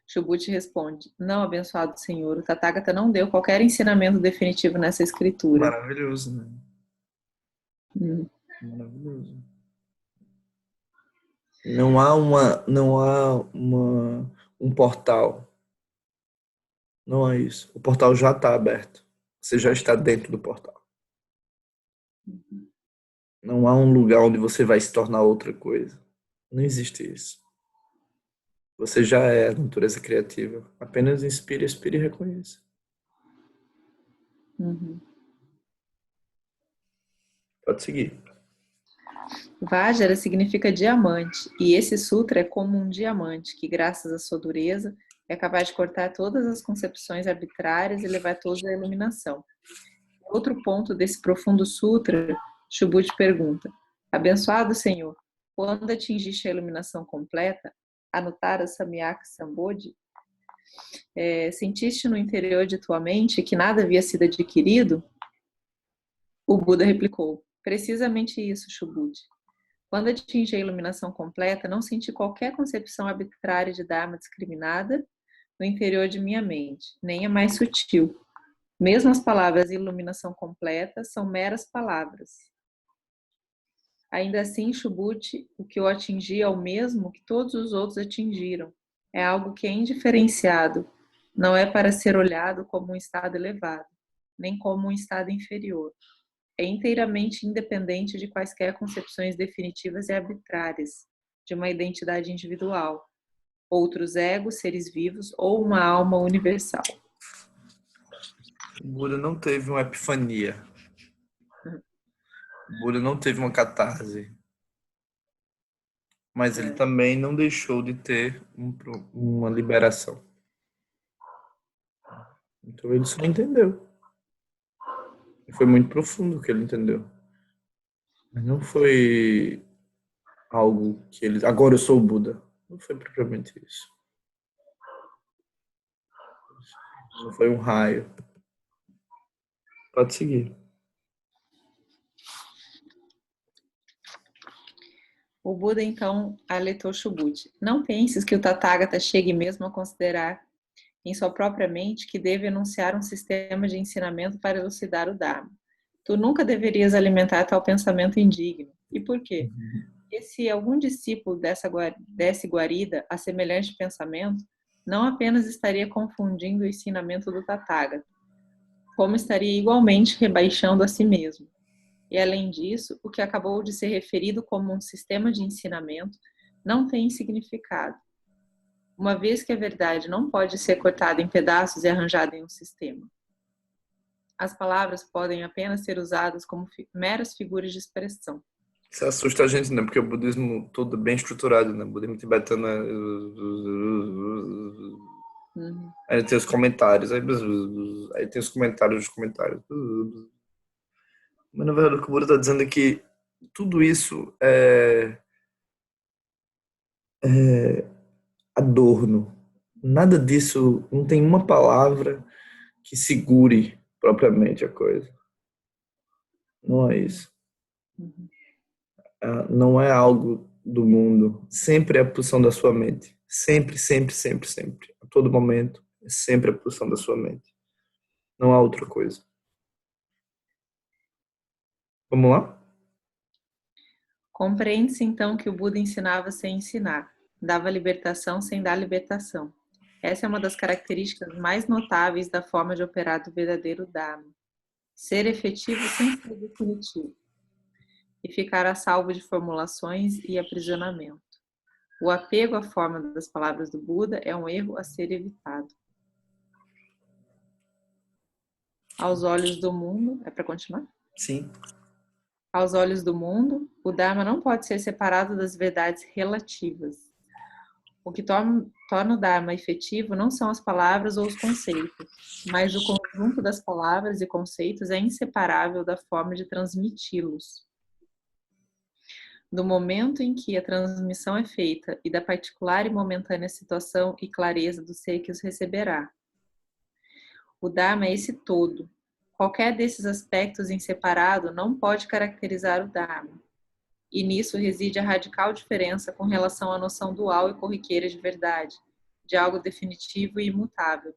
Shubhuti responde: não, abençoado Senhor, o Tathagata não deu qualquer ensinamento definitivo nessa escritura. Maravilhoso, né? Maravilhoso. Não há um portal. Não há isso. O portal já está aberto. Você já está dentro do portal. Não há um lugar onde você vai se tornar outra coisa. Não existe isso. Você já é a natureza criativa. Apenas inspire, expire e reconheça. Pode seguir. Vajra significa diamante, e esse sutra é como um diamante que, graças à sua dureza, é capaz de cortar todas as concepções arbitrárias e levar todos à iluminação. Outro ponto desse profundo sutra, Shubhuti pergunta: abençoado Senhor, quando atingiste a iluminação completa, Anuttara Samyak Sambodhi, Sentiste no interior de tua mente que nada havia sido adquirido? O Buda replicou: precisamente isso, Shubhudi. Quando atingi a iluminação completa, não senti qualquer concepção arbitrária de Dharma discriminada no interior de minha mente, nem a mais sutil. Mesmo as palavras iluminação completa são meras palavras. Ainda assim, Shubhudi, o que eu atingi é o mesmo que todos os outros atingiram. É algo que é indiferenciado, não é para ser olhado como um estado elevado, nem como um estado inferior. É inteiramente independente de quaisquer concepções definitivas e arbitrárias, de uma identidade individual, outros egos, seres vivos ou uma alma universal. O Buda não teve uma epifania. O Buda não teve uma catarse. Mas ele também não deixou de ter uma liberação. Então ele só entendeu. E foi muito profundo o que ele entendeu. Mas não foi algo que ele... Agora eu sou o Buda. Não foi propriamente isso. Não foi um raio. Pode seguir. O Buda então alertou Shubhudi: não penses que o Tathagata chegue mesmo a considerar em sua própria mente que deve enunciar um sistema de ensinamento para elucidar o Dharma. Tu nunca deverias alimentar tal pensamento indigno. E por quê? Porque se algum discípulo desse guarida a semelhante pensamento, não apenas estaria confundindo o ensinamento do Tathagata, como estaria igualmente rebaixando a si mesmo. E além disso, o que acabou de ser referido como um sistema de ensinamento não tem significado, uma vez que a verdade não pode ser cortada em pedaços e arranjada em um sistema. As palavras podem apenas ser usadas como meras figuras de expressão. Isso assusta a gente, né? Porque o budismo todo bem estruturado, né? O budismo tibetano é... Aí tem os comentários, aí tem os comentários dos comentários. Mas na verdade o que o Buda está dizendo é que tudo isso é adorno. Nada disso, não tem uma palavra que segure propriamente a coisa. Não é isso. Não é algo do mundo. Sempre é a pulsão da sua mente. Sempre, sempre, sempre, sempre. A todo momento, é sempre a pulsão da sua mente. Não há outra coisa. Vamos lá? Compreende-se então que o Buda ensinava sem ensinar, dava libertação sem dar libertação. Essa é uma das características mais notáveis da forma de operar do verdadeiro Dharma. Ser efetivo sem ser definitivo. E ficar a salvo de formulações e aprisionamento. O apego à forma das palavras do Buda é um erro a ser evitado. Aos olhos do mundo... É para continuar? Sim. Aos olhos do mundo, o Dharma não pode ser separado das verdades relativas. O que torna o Dharma efetivo não são as palavras ou os conceitos, mas o conjunto das palavras e conceitos é inseparável da forma de transmiti-los. Do momento em que a transmissão é feita e da particular e momentânea situação e clareza do ser que os receberá. O Dharma é esse todo. Qualquer desses aspectos em separado não pode caracterizar o Dharma. E nisso reside a radical diferença com relação à noção dual e corriqueira de verdade, de algo definitivo e imutável,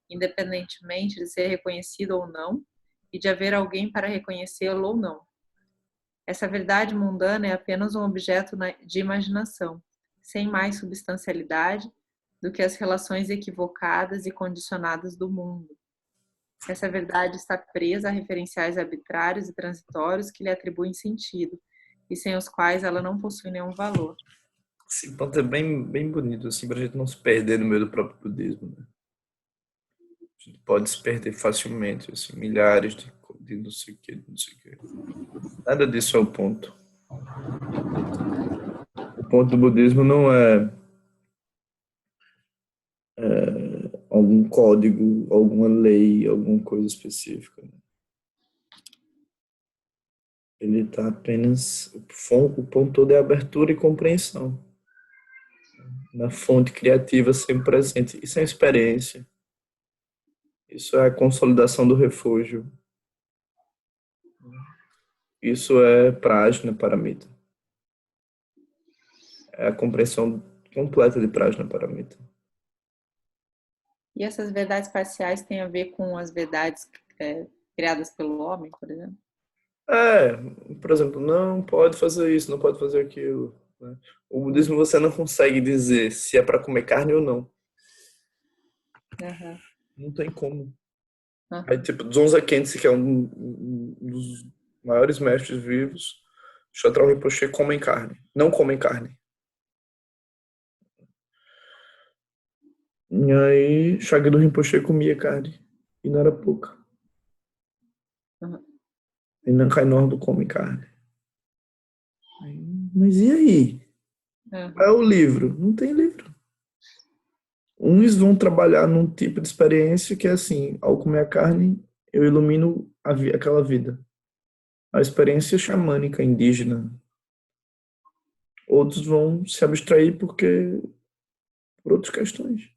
independentemente de ser reconhecido ou não, e de haver alguém para reconhecê-lo ou não. Essa verdade mundana é apenas um objeto de imaginação, sem mais substancialidade do que as relações equivocadas e condicionadas do mundo. Essa verdade está presa a referenciais arbitrários e transitórios que lhe atribuem sentido, e sem os quais ela não possui nenhum valor. Esse ponto é bem, bem bonito, assim, para a gente não se perder no meio do próprio budismo, né? A gente pode se perder facilmente, assim, milhares de não sei o que, não sei o que. Nada disso é o ponto. O ponto do budismo não é algum código, alguma lei, alguma coisa específica. Né? Ele está apenas... O ponto todo é abertura e compreensão. na fonte criativa sempre presente. Isso é experiência. Isso é a consolidação do refúgio. Isso é prajna paramita. É a compreensão completa de prajna paramita. E essas verdades parciais têm a ver com as verdades criadas pelo homem, por exemplo? Por exemplo, não pode fazer isso, não pode fazer aquilo, né? O budismo você não consegue dizer se é para comer carne ou não. Uhum. Não tem como. Uhum. Aí, tipo, Dzongsa Khyentse, que é um dos maiores mestres vivos, Chotrao Rinpoche comem carne. Não comem carne. E aí, Shagdu Rinpoche comia carne. E não era pouca. Uhum. E Nankai Nordo come carne. Mas e aí? Uhum. Qual é o livro? Não tem livro. Uns vão trabalhar num tipo de experiência que é assim, ao comer a carne, eu ilumino aquela vida. A experiência xamânica, indígena. Outros vão se abstrair por outras questões.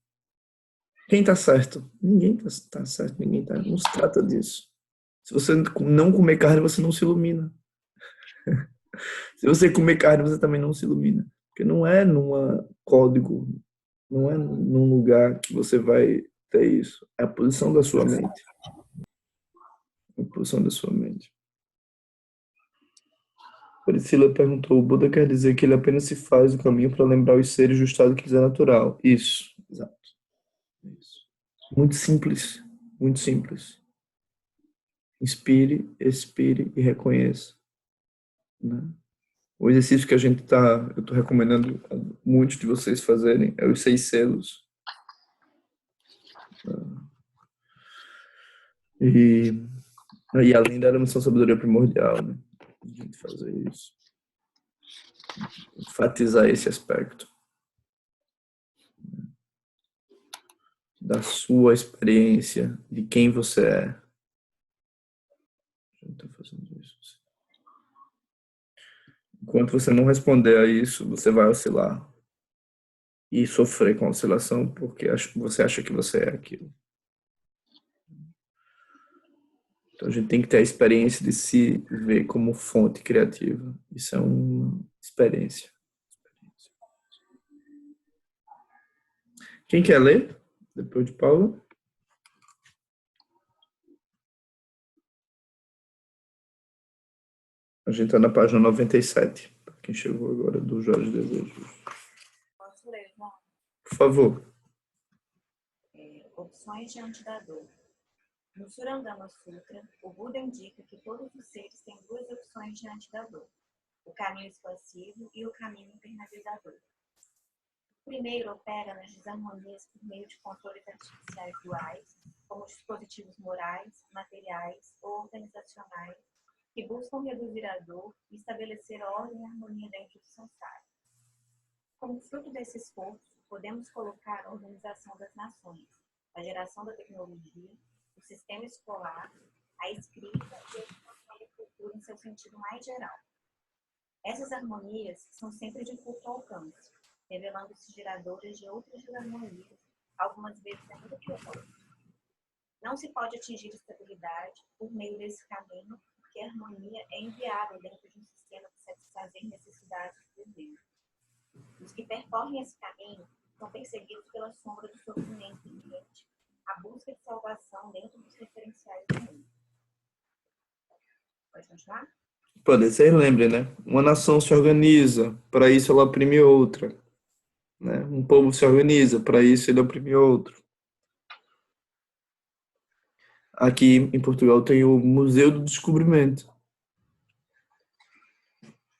Quem está certo? Ninguém está certo, ninguém está. Não se trata disso. Se você não comer carne, você não se ilumina. Se você comer carne, você também não se ilumina. Porque não é num código, não é num lugar que você vai ter isso. É a posição da sua mente. A posição da sua mente. Priscila perguntou: o Buda quer dizer que ele apenas se faz o caminho para lembrar os seres do estado que lhes é natural. Isso, exato. Isso. Muito simples, muito simples. Inspire, expire e reconheça, né? O exercício que eu estou recomendando a muitos de vocês fazerem é os 6 selos. E além da missão sabedoria primordial, né? A gente fazer isso. Enfatizar esse aspecto da sua experiência, de quem você é. A gente tá fazendo isso. Enquanto você não responder a isso, você vai oscilar e sofrer com a oscilação porque você acha que você é aquilo. Então a gente tem que ter a experiência de se ver como fonte criativa. Isso é uma experiência. Quem quer ler? Depois de Paula? A gente está na página 97. Para quem chegou agora, do Jorge Desejos. Posso ler, João? Por favor. Opções diante da dor. No Surangama Sutra, o Buda indica que todos os seres têm 2 opções diante da dor: o caminho expansivo e o caminho internalizador. O primeiro opera nas desarmonias por meio de controles artificiais duais, como dispositivos morais, materiais ou organizacionais, que buscam reduzir a dor e estabelecer ordem e harmonia dentro do samsara. Como fruto desse esforço, podemos colocar a organização das nações, a geração da tecnologia, o sistema escolar, a escrita e a educação da cultura em seu sentido mais geral. Essas harmonias são sempre de curto alcance, revelando-se geradoras de outras desarmonias, algumas vezes ainda piores. Não se pode atingir estabilidade por meio desse caminho, porque a harmonia é inviável dentro de um sistema de satisfazer necessidades e desejos. Os que percorrem esse caminho são perseguidos pela sombra do sofrimento iminente, a busca de salvação dentro dos referenciais do mundo. Pode continuar? Pode ser, lembre, né? Uma nação se organiza, para isso ela oprime outra. Né? Um povo se organiza, para isso ele oprime outro. Aqui em Portugal tem o Museu do Descobrimento,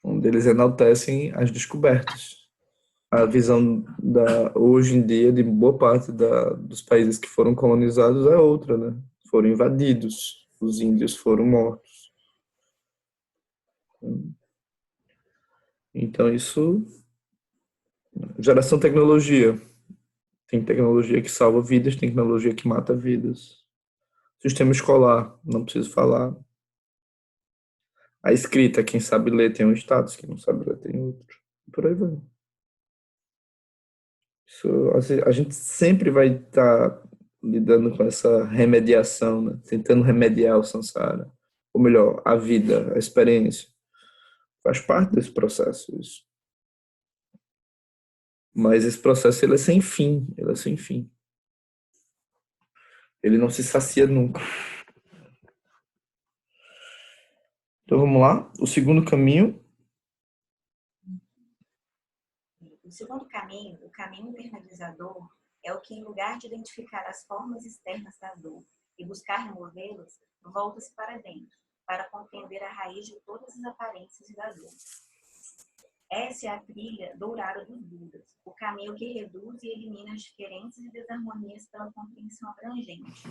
onde eles enaltecem as descobertas. A visão hoje em dia de boa parte dos países que foram colonizados é outra, né? Foram invadidos, os índios foram mortos. Então isso... Geração tecnologia. Tem tecnologia que salva vidas, tem tecnologia que mata vidas. Sistema escolar, não preciso falar. A escrita, quem sabe ler tem um status, quem não sabe ler tem outro. Por aí vai. A gente sempre vai estar lidando com essa remediação, né? Tentando remediar o samsara. Ou melhor, a vida, a experiência. Faz parte desse processo, isso. Mas esse processo, ele é sem fim. Ele é sem fim. Ele não se sacia nunca. Então, vamos lá. O segundo caminho. O segundo caminho, o caminho internalizador, é o que, em lugar de identificar as formas externas da dor e buscar removê-las, volta-se para dentro, para compreender a raiz de todas as aparências da dor. Essa é a trilha dourada dos Budas, o caminho que reduz e elimina as diferenças e desarmonias pela compreensão abrangente.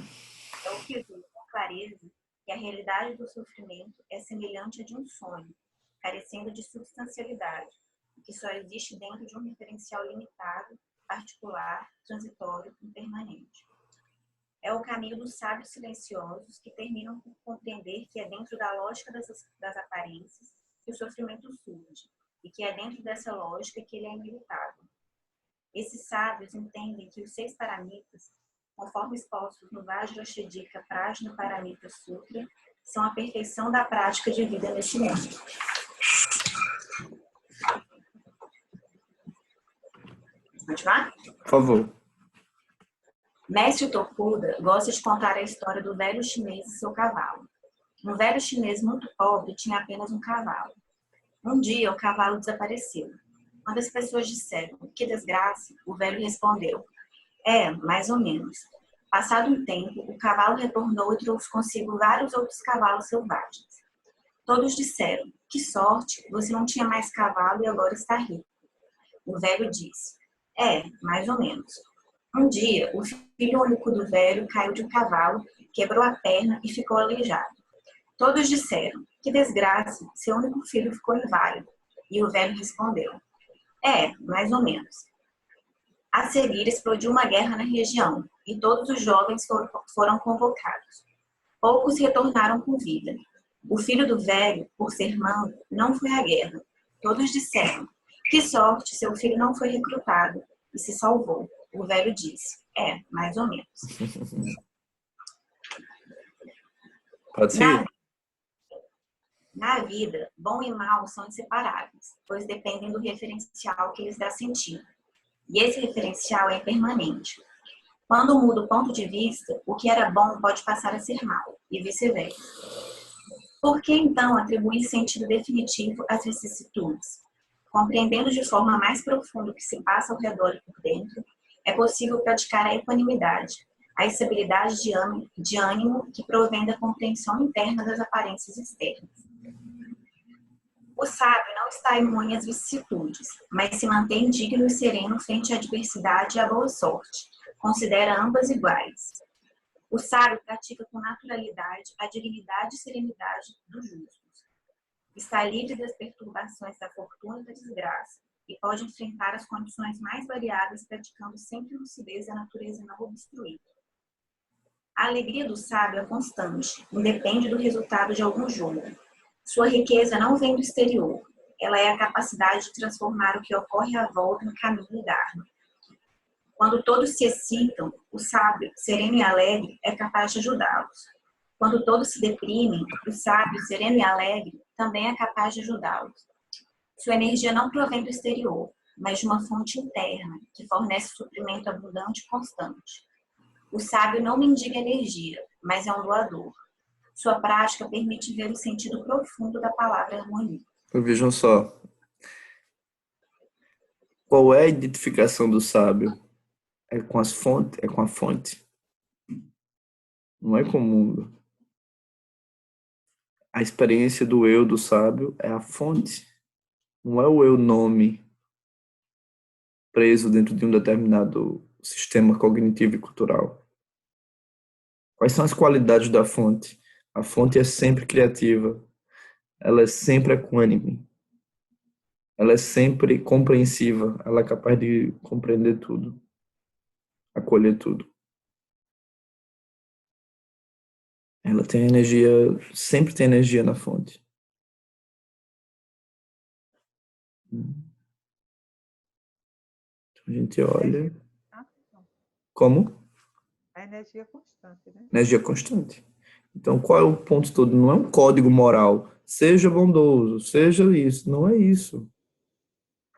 É o que vê com clareza que a realidade do sofrimento é semelhante a de um sonho, carecendo de substancialidade, que só existe dentro de um referencial limitado, particular, transitório, impermanente. É o caminho dos sábios silenciosos que terminam por compreender que é dentro da lógica das aparências que o sofrimento surge e que é dentro dessa lógica que ele é inevitável. Esses sábios entendem que os 6 paramitas, conforme expostos no Vajrashidika Prajna Paramita Sutra, são a perfeição da prática de vida neste mundo. Continuar? Por favor. Mestre Tokuda gosta de contar a história do velho chinês e seu cavalo. Um velho chinês muito pobre tinha apenas um cavalo. Um dia o cavalo desapareceu. Quando as pessoas disseram, que desgraça, o velho respondeu, mais ou menos. Passado um tempo, o cavalo retornou e trouxe consigo vários outros cavalos selvagens. Todos disseram, que sorte, você não tinha mais cavalo e agora está rico. O velho disse, mais ou menos. Um dia, o filho único do velho caiu de um cavalo, quebrou a perna e ficou aleijado. Todos disseram, que desgraça, seu único filho ficou inválido. E o velho respondeu, mais ou menos. A seguir, explodiu uma guerra na região, e todos os jovens foram convocados. Poucos retornaram com vida. O filho do velho, por ser manco, não foi à guerra. Todos disseram, que sorte, seu filho não foi recrutado, e se salvou. O velho disse, mais ou menos. Pode seguir. Na vida, bom e mal são inseparáveis, pois dependem do referencial que lhes dá sentido. E esse referencial é impermanente. Quando muda o ponto de vista, o que era bom pode passar a ser mal, e vice-versa. Por que, então, atribuir sentido definitivo às vicissitudes? Compreendendo de forma mais profunda o que se passa ao redor e por dentro, é possível praticar a equanimidade, a estabilidade de ânimo que provém da compreensão interna das aparências externas. O sábio não está imune às vicissitudes, mas se mantém digno e sereno frente à adversidade e à boa sorte. Considera ambas iguais. O sábio pratica com naturalidade a dignidade e serenidade dos justos. Está livre das perturbações da fortuna e da desgraça e pode enfrentar as condições mais variadas praticando sempre lucidez da natureza não obstruída. A alegria do sábio é constante, independe do resultado de algum jogo. Sua riqueza não vem do exterior, ela é a capacidade de transformar o que ocorre à volta em caminho e dharma. Quando todos se excitam, o sábio, sereno e alegre, é capaz de ajudá-los. Quando todos se deprimem, o sábio, sereno e alegre, também é capaz de ajudá-los. Sua energia não provém do exterior, mas de uma fonte interna, que fornece suprimento abundante e constante. O sábio não mendiga energia, mas é um doador. Sua prática permite ver o sentido profundo da palavra harmonia. Vejam só. Qual é a identificação do sábio? É com as fontes, é com a fonte. Não é com o mundo. A experiência do eu do sábio é a fonte. Não é o eu nome preso dentro de um determinado sistema cognitivo e cultural. Quais são as qualidades da fonte? A fonte é sempre criativa. Ela é sempre equânime. Ela é sempre compreensiva. Ela é capaz de compreender tudo. Acolher tudo. Ela tem energia, sempre tem energia na fonte. A gente olha. Como? A energia constante, né? Energia constante. Então, qual é o ponto todo? Não é um código moral. Seja bondoso, seja isso. Não é isso.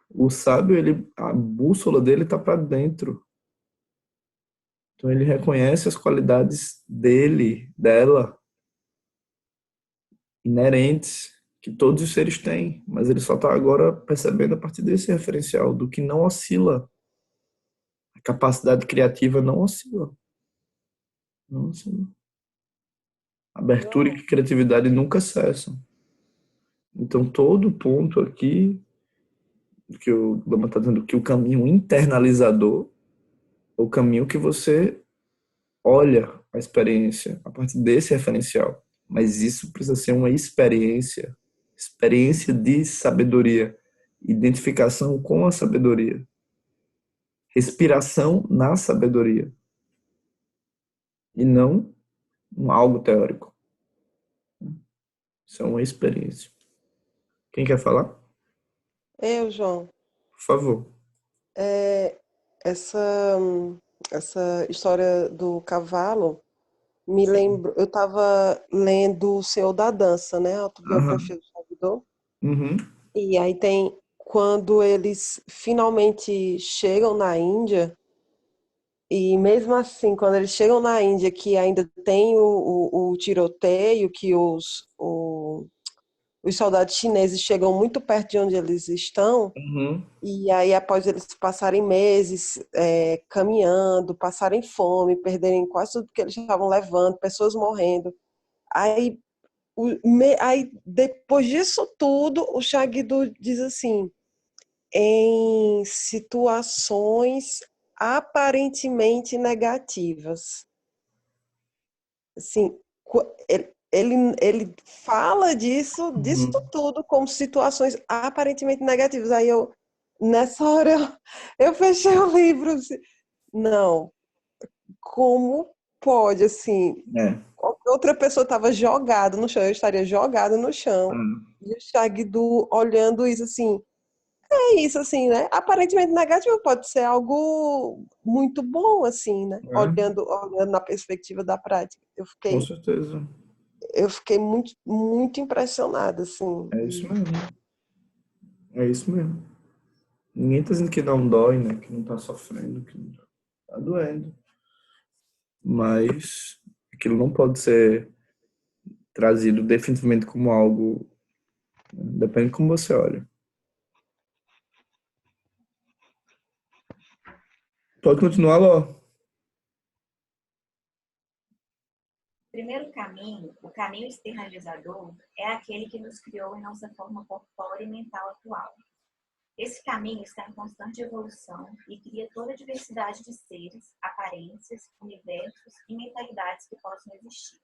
O sábio, a bússola dele está para dentro. Então, ele reconhece as qualidades dele, dela, inerentes, que todos os seres têm. Mas ele só está agora percebendo a partir desse referencial, do que não oscila. A capacidade criativa não oscila. Não oscila. Abertura e criatividade nunca cessam. Então, todo ponto aqui, que o Lama está dizendo, que o caminho internalizador é o caminho que você olha a experiência a partir desse referencial. Mas isso precisa ser uma experiência de sabedoria, identificação com a sabedoria, respiração na sabedoria, e não algo teórico. Isso é uma experiência. Quem quer falar? Eu, João, Por favor. essa, essa história do cavalo me lembro. Eu estava lendo O Senhor da Dança, né? A autobiografia do Salvador. Uhum. E aí tem quando eles finalmente chegam na Índia, e mesmo assim, quando eles chegam na Índia, que ainda tem o tiroteio, que os soldados chineses chegam muito perto de onde eles estão, Uhum. e aí após eles passarem meses caminhando, passarem fome, perderem quase tudo que eles estavam levando, pessoas morrendo, aí depois disso tudo, o Shagdu diz assim: em situações aparentemente negativas. Assim, ele fala disso tudo como situações aparentemente negativas. Aí nessa hora, eu fechei o livro. Assim, não, como pode, assim? Qualquer outra pessoa estava jogada no chão, eu estaria jogada no chão. E o Shagdu olhando isso assim, é isso, assim, né? Aparentemente negativo, pode ser algo muito bom, assim, né? Olhando na perspectiva da prática. Com certeza. Eu fiquei muito, muito impressionada, assim. É isso mesmo. É isso mesmo. Ninguém tá dizendo que não dói, né? Que não tá sofrendo, que não tá doendo. Mas aquilo não pode ser trazido definitivamente como algo. Depende de como você olha. Pode continuar, Ló. O primeiro caminho, o caminho externalizador, é aquele que nos criou em nossa forma corpórea e mental atual. Esse caminho está em constante evolução e cria toda a diversidade de seres, aparências, universos e mentalidades que possam existir.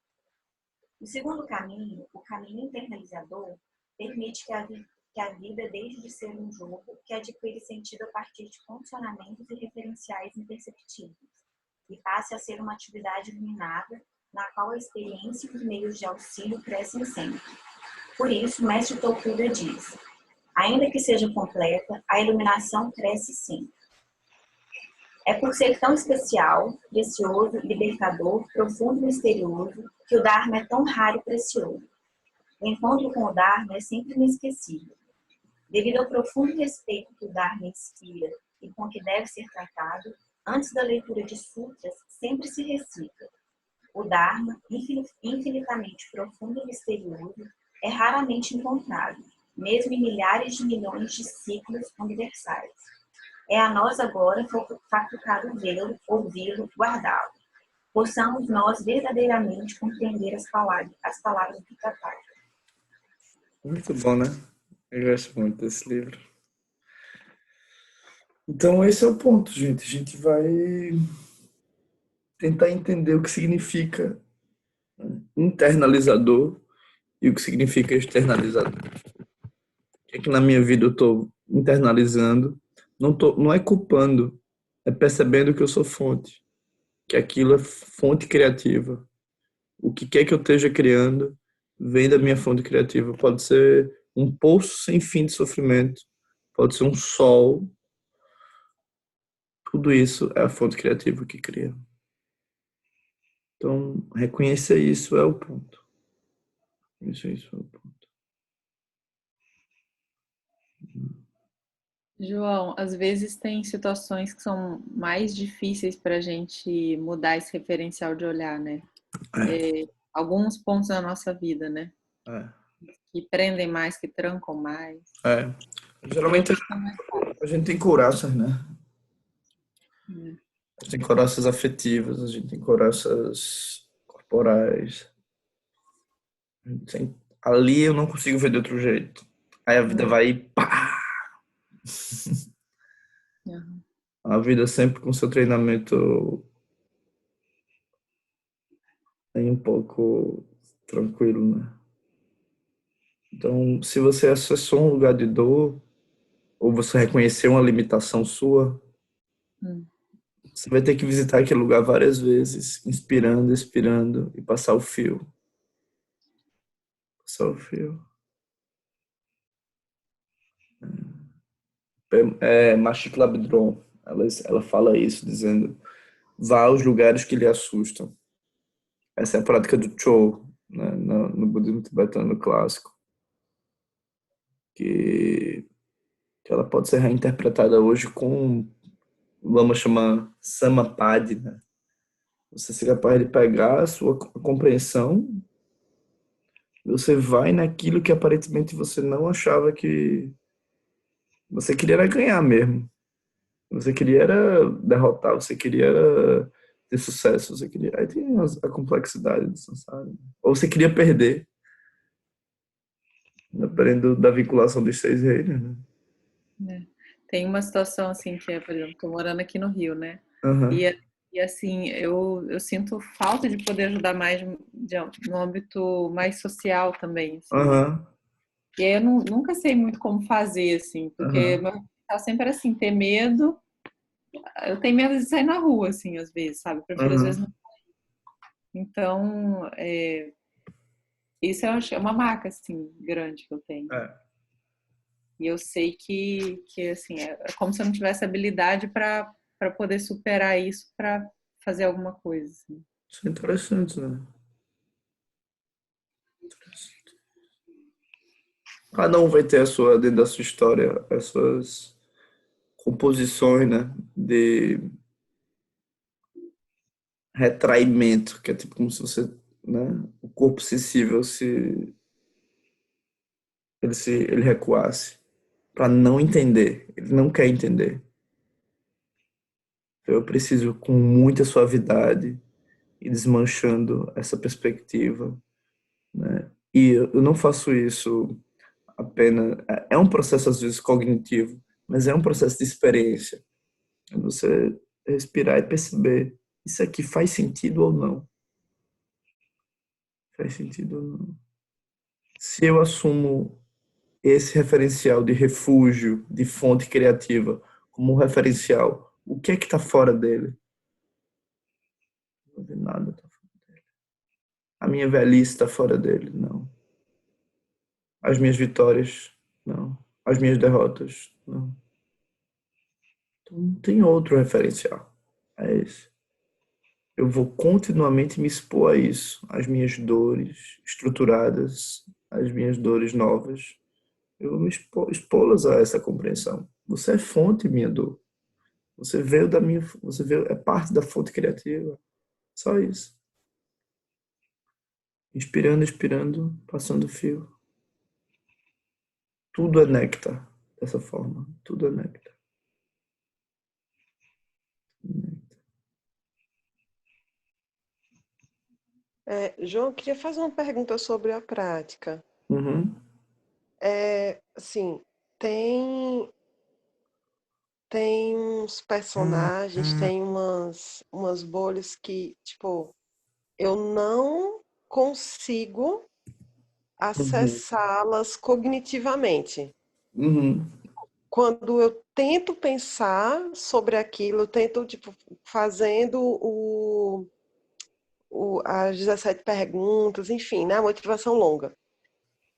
O segundo caminho, o caminho internalizador, permite que a vida deixe de ser um jogo que adquire sentido a partir de condicionamentos e referenciais imperceptíveis e passe a ser uma atividade iluminada na qual a experiência e os meios de auxílio crescem sempre. Por isso, o mestre Tokuda diz: ainda que seja completa, a iluminação cresce sempre. É por ser tão especial, precioso, libertador, profundo e misterioso, que o Dharma é tão raro e precioso. O encontro com o Dharma é sempre inesquecível. Devido ao profundo respeito que o Dharma inspira e com que deve ser tratado, antes da leitura de sutras, sempre se recita: o Dharma, infinitamente profundo e misterioso, é raramente encontrado, mesmo em milhares de milhões de ciclos universais. É a nós agora facultado vê-lo, ouvi-lo, guardá-lo. Possamos nós verdadeiramente compreender as palavras do tratado. Muito bom, né? Eu gosto muito desse livro. Então, esse é o ponto, gente. A gente vai tentar entender o que significa internalizador e o que significa externalizador. O que é que na minha vida eu estou internalizando? Não é culpando, é percebendo que eu sou fonte, que aquilo é fonte criativa. O que quer que eu esteja criando vem da minha fonte criativa. Pode ser um poço sem fim de sofrimento, pode ser um sol Tudo isso é a fonte criativa que cria. Então, reconhecer isso é o ponto. Isso é o ponto. João, às vezes tem situações que são mais difíceis para a gente mudar esse referencial de olhar, né? Alguns pontos da nossa vida, né? Que prendem mais, que trancam mais. Geralmente a gente tem couraças, né? A gente tem couraças afetivas, a gente tem couraças corporais. Ali eu não consigo ver de outro jeito. Aí a vida vai e pá! A vida sempre com seu treinamento aí um pouco tranquilo, né? Então, se você acessou um lugar de dor, ou você reconheceu uma limitação sua, você vai ter que visitar aquele lugar várias vezes, inspirando, expirando, e passar o fio. Passar o fio. Machik Labdron, ela fala isso, dizendo: vá aos lugares que lhe assustam. Essa é a prática do Cho, né, no budismo tibetano clássico, que ela pode ser reinterpretada hoje com o Lama chama Samapadi, né? Você ser capaz de pegar a sua compreensão, você vai naquilo que aparentemente você não achava que você queria era ganhar mesmo. Você queria era derrotar, você queria era ter sucesso, você queria. Aí tem a complexidade do samsara. Ou você queria perder, dependendo da vinculação dos 6 reinos, né? Tem uma situação assim que por exemplo, tô morando aqui no Rio, né? Uhum. E assim, eu sinto falta de poder ajudar mais no âmbito mais social também. Assim. Uhum. E aí eu nunca sei muito como fazer, assim, porque meu tá sempre assim, ter medo. Eu tenho medo de sair na rua, assim, às vezes, sabe? Prefiro às vezes não. Então, isso eu acho, é uma marca, assim, grande que eu tenho. E eu sei que assim, é como se eu não tivesse habilidade para poder superar isso, para fazer alguma coisa. Assim. Isso é interessante, né? Cada um vai ter dentro da sua história, as suas composições, né? De retraimento, que é tipo como se você, né? O corpo sensível ele recuasse para não entender. Ele não quer entender. Eu preciso, com muita suavidade, ir desmanchando essa perspectiva, né? E eu não faço isso apenas. É um processo, às vezes, cognitivo, mas é um processo de experiência. É você respirar e perceber: isso aqui faz sentido ou não? Faz sentido ou não? Se eu assumo esse referencial de refúgio, de fonte criativa, como um referencial, o que é que está fora dele? Não vê nada está fora dele. A minha velhice está fora dele? Não. As minhas vitórias? Não. As minhas derrotas? Não. Então, tem outro referencial. É esse. Eu vou continuamente me expor a isso, às minhas dores estruturadas, às minhas dores novas. Eu vou me expô-las a essa compreensão. Você é fonte, minha dor. Você veio da minha, você veio, é parte da fonte criativa. Só isso. Inspirando, expirando, passando o fio. Tudo é néctar dessa forma. Tudo é néctar. João, eu queria fazer uma pergunta sobre a prática. Uhum. Assim, tem uns personagens, tem umas bolhas que, tipo, eu não consigo acessá-las cognitivamente. Uhum. Quando eu tento pensar sobre aquilo, eu tento, tipo, fazendo as 17 perguntas, enfim, né? A motivação longa.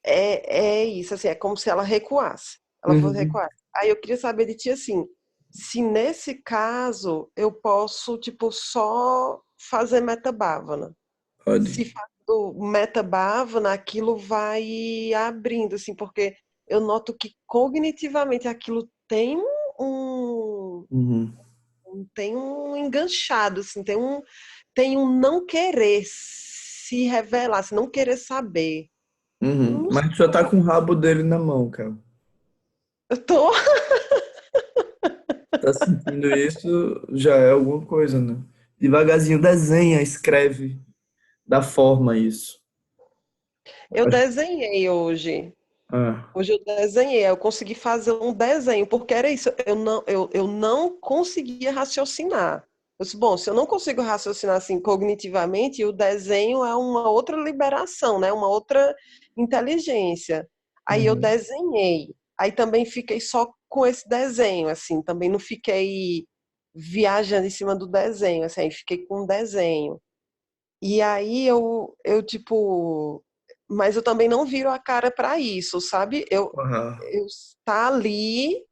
É isso, assim, é como se ela recuasse. Ela fosse recuar. Aí eu queria saber de ti, assim, se nesse caso eu posso, tipo, só fazer metabhavana. Se Pode. faz o metabhavana, aquilo vai abrindo, assim, porque eu noto que cognitivamente aquilo um, Uhum. tem um enganchado, assim, tem um não querer se revelar, assim, não querer saber. Uhum. Não Mas tu já tá sei, com o rabo dele na mão, cara. eu tô. Tá sentindo isso, já é alguma coisa, né? Devagarzinho desenha, escreve, dá forma a isso. Eu Acho- desenhei hoje. Ah, Hoje eu desenhei, eu consegui fazer um desenho, porque era isso, eu não conseguia raciocinar. Eu disse, bom, se eu não consigo raciocinar assim cognitivamente, o desenho é uma outra liberação, né? Uma outra inteligência. Aí eu uhum. desenhei. Aí também fiquei só com esse desenho, assim, também não fiquei viajando em cima do desenho, assim, aí fiquei com o desenho. E aí tipo, mas eu também não viro a cara para isso, sabe? Aham. Eu tá ali,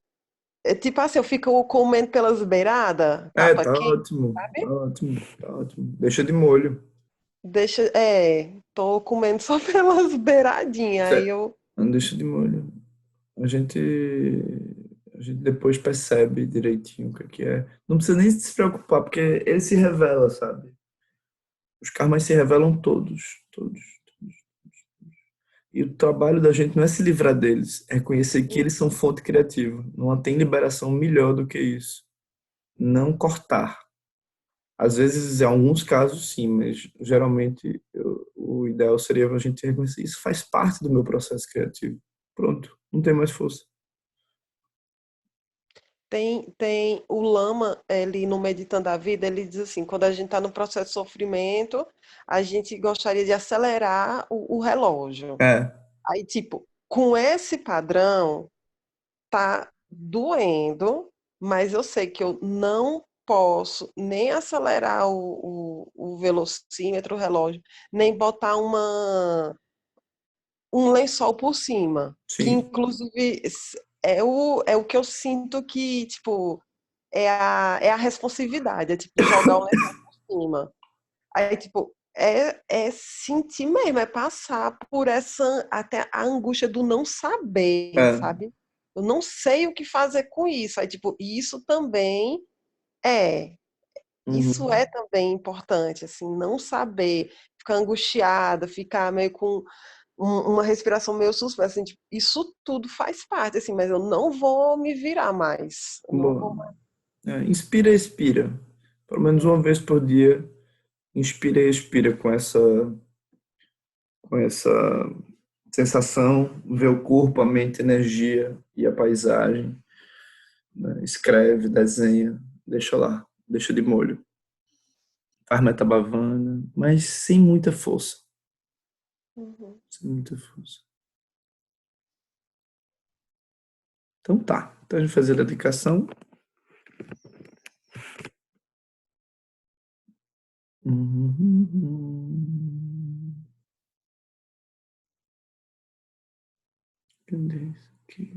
tipo assim, eu fico comendo pelas beiradas, É, tapa quente, tá sabe? ótimo, tá ótimo. Deixa de molho. Tô comendo só pelas beiradinhas, aí Cê- eu, Não deixa de molho. A gente, a gente depois percebe direitinho o que que é. Não precisa nem se preocupar, porque ele se revela, sabe? Os karmas se revelam todos, todos. E o trabalho da gente não é se livrar deles, é reconhecer que eles são fonte criativa. Não tem liberação melhor do que isso. Não cortar. Às vezes, em alguns casos, sim, mas geralmente o ideal seria a gente reconhecer isso faz parte do meu processo criativo. Pronto, não tem mais força. tem o Lama, ele no Meditando a Vida, ele diz assim, quando a gente está no processo de sofrimento, a gente gostaria de acelerar o relógio. É. Aí, tipo, com esse padrão, tá doendo, mas eu sei que eu não posso nem acelerar o velocímetro, o relógio, nem botar um lençol por cima, que Sim. inclusive é o que eu sinto que, tipo, é a responsividade, é tipo jogar o lençol por cima. Aí, tipo, é sentir mesmo, é passar por essa, até a angústia do não saber, É. sabe? Eu não sei o que fazer com isso. Aí, tipo, isso também é, isso Uhum. é também importante, assim, não saber, ficar angustiada, ficar meio com uma respiração meio suspensa, assim, tipo, isso tudo faz parte, assim, mas eu não vou me virar mais. Eu não vou Bom, inspira e expira. Pelo menos uma vez por dia, inspira e expira com essa sensação, vê o corpo, a mente, a energia e a paisagem, né? Escreve, desenha, deixa lá, deixa de molho. Faz metabhavana, mas sem muita força. Uhum. Sem muita força. Então tá. Então a gente fazer a dedicação. Uhum. Cadê isso aqui?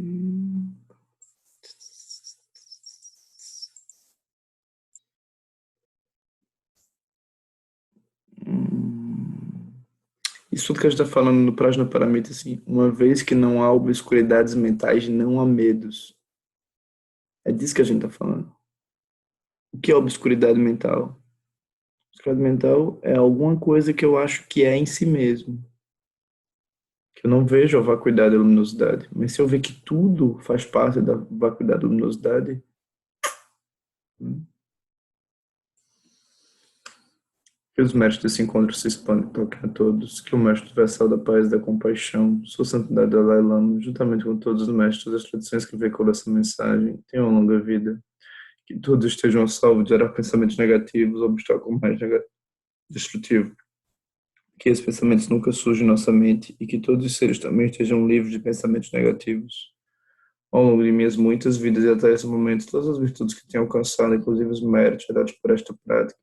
Hum. Isso tudo que a gente está falando no Prajnaparamita, assim, uma vez que não há obscuridades mentais, não há medos. É disso que a gente está falando. O que é obscuridade mental? Obscuridade mental é alguma coisa que eu acho que é em si mesmo. Que eu não vejo a vacuidade e a luminosidade. Mas se eu ver que tudo faz parte da vacuidade e luminosidade, hum, que os mestres desse encontro se expandem e toquem a todos, que o mestre universal da paz e da compaixão, sua santidade Dalai Lama, juntamente com todos os mestres das tradições que veiculam essa mensagem, tenham uma longa vida, que todos estejam a salvo de gerar pensamentos negativos, obstáculo mais destrutivo, que esses pensamentos nunca surjam em nossa mente e que todos os seres também estejam livres de pensamentos negativos. Ao longo de minhas muitas vidas e até esse momento, todas as virtudes que tenho alcançado, inclusive os méritos dados por esta prática,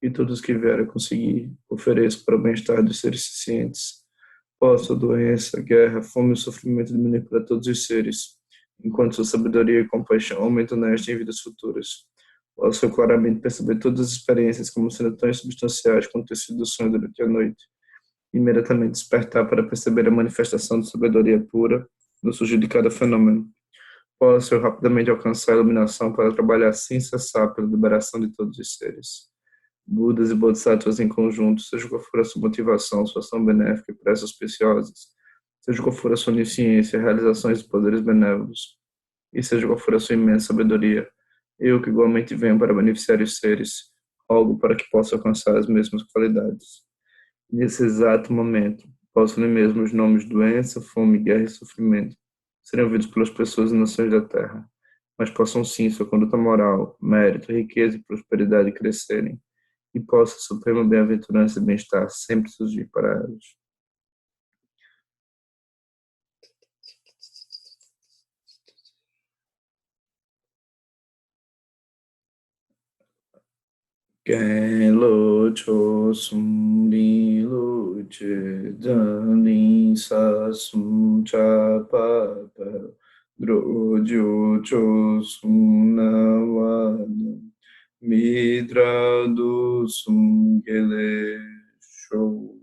e todos que vieram conseguir, ofereço para o bem-estar dos seres cientes. Possa a doença, a guerra, a fome e o sofrimento diminuir para todos os seres, enquanto sua sabedoria e compaixão aumentam nesta em vidas futuras. Posso claramente perceber todas as experiências como sendo tão insubstanciais quanto ter sido o sonho durante a noite. Imediatamente despertar para perceber a manifestação de sabedoria pura no surgir de cada fenômeno. Posso rapidamente alcançar a iluminação para trabalhar sem cessar pela liberação de todos os seres. Budas e Bodhisattvas em conjunto, seja qual for a sua motivação, sua ação benéfica e preces auspiciosas, seja qual for a sua onisciência, realizações e poderes benévolos, e seja qual for a sua imensa sabedoria, eu que igualmente venho para beneficiar os seres, rogo para que possa alcançar as mesmas qualidades. Nesse exato momento, posso ler mesmo os nomes doença, fome, guerra e sofrimento serem ouvidos pelas pessoas e nações da terra, mas possam sim sua conduta moral, mérito, riqueza e prosperidade crescerem, e possa a suprema bem-aventurança e bem-estar sempre surgir para elas. Lo cho sum ni lo che dan ni sa sum cha pa pa dro jo cho sum na wa midra do sum gele show.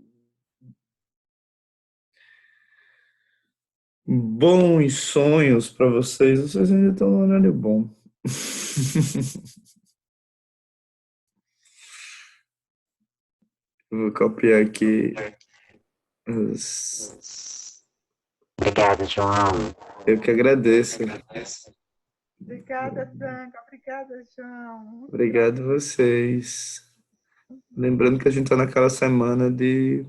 Bons sonhos para vocês. Vocês ainda estão no horário bom. Eu vou copiar aqui. Obrigada, João. Eu que agradeço. Obrigada, Franca. Obrigada, João. Obrigado a vocês. Lembrando que a gente está naquela semana de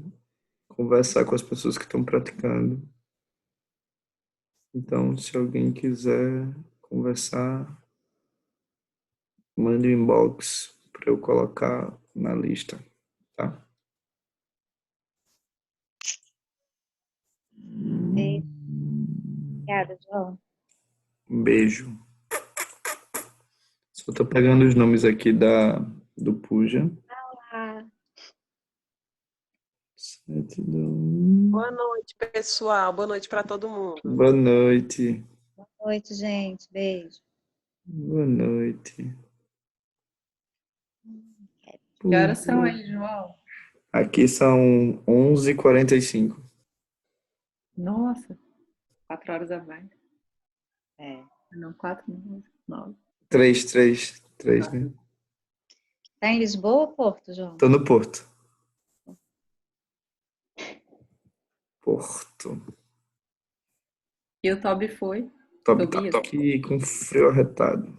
conversar com as pessoas que estão praticando. Então, se alguém quiser conversar, mande um inbox para eu colocar na lista, tá? Obrigada, João. Um beijo. Só tô pegando os nomes aqui do Puja. Ah, Boa noite, pessoal. Boa noite para todo mundo. Boa noite. boa noite, gente. Beijo. Boa noite. Que horas são aí, João? Aqui são 11h45. Nossa, 4 horas a mais. É. Não, 4, não, 9. 3, né? Tá em Lisboa ou Porto, João? Tô no Porto. Porto. E o Toby foi? Toby Tobias? tá aqui com frio arretado.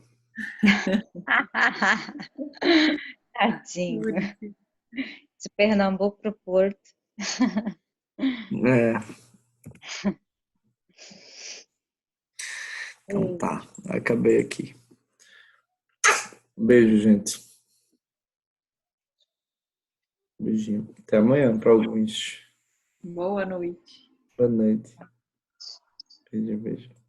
Tadinho. De Pernambuco pro Porto. É. Então tá, acabei aqui. Beijo, gente. Beijinho. Até amanhã para alguns. Boa noite. Boa noite. Beijo, beijo.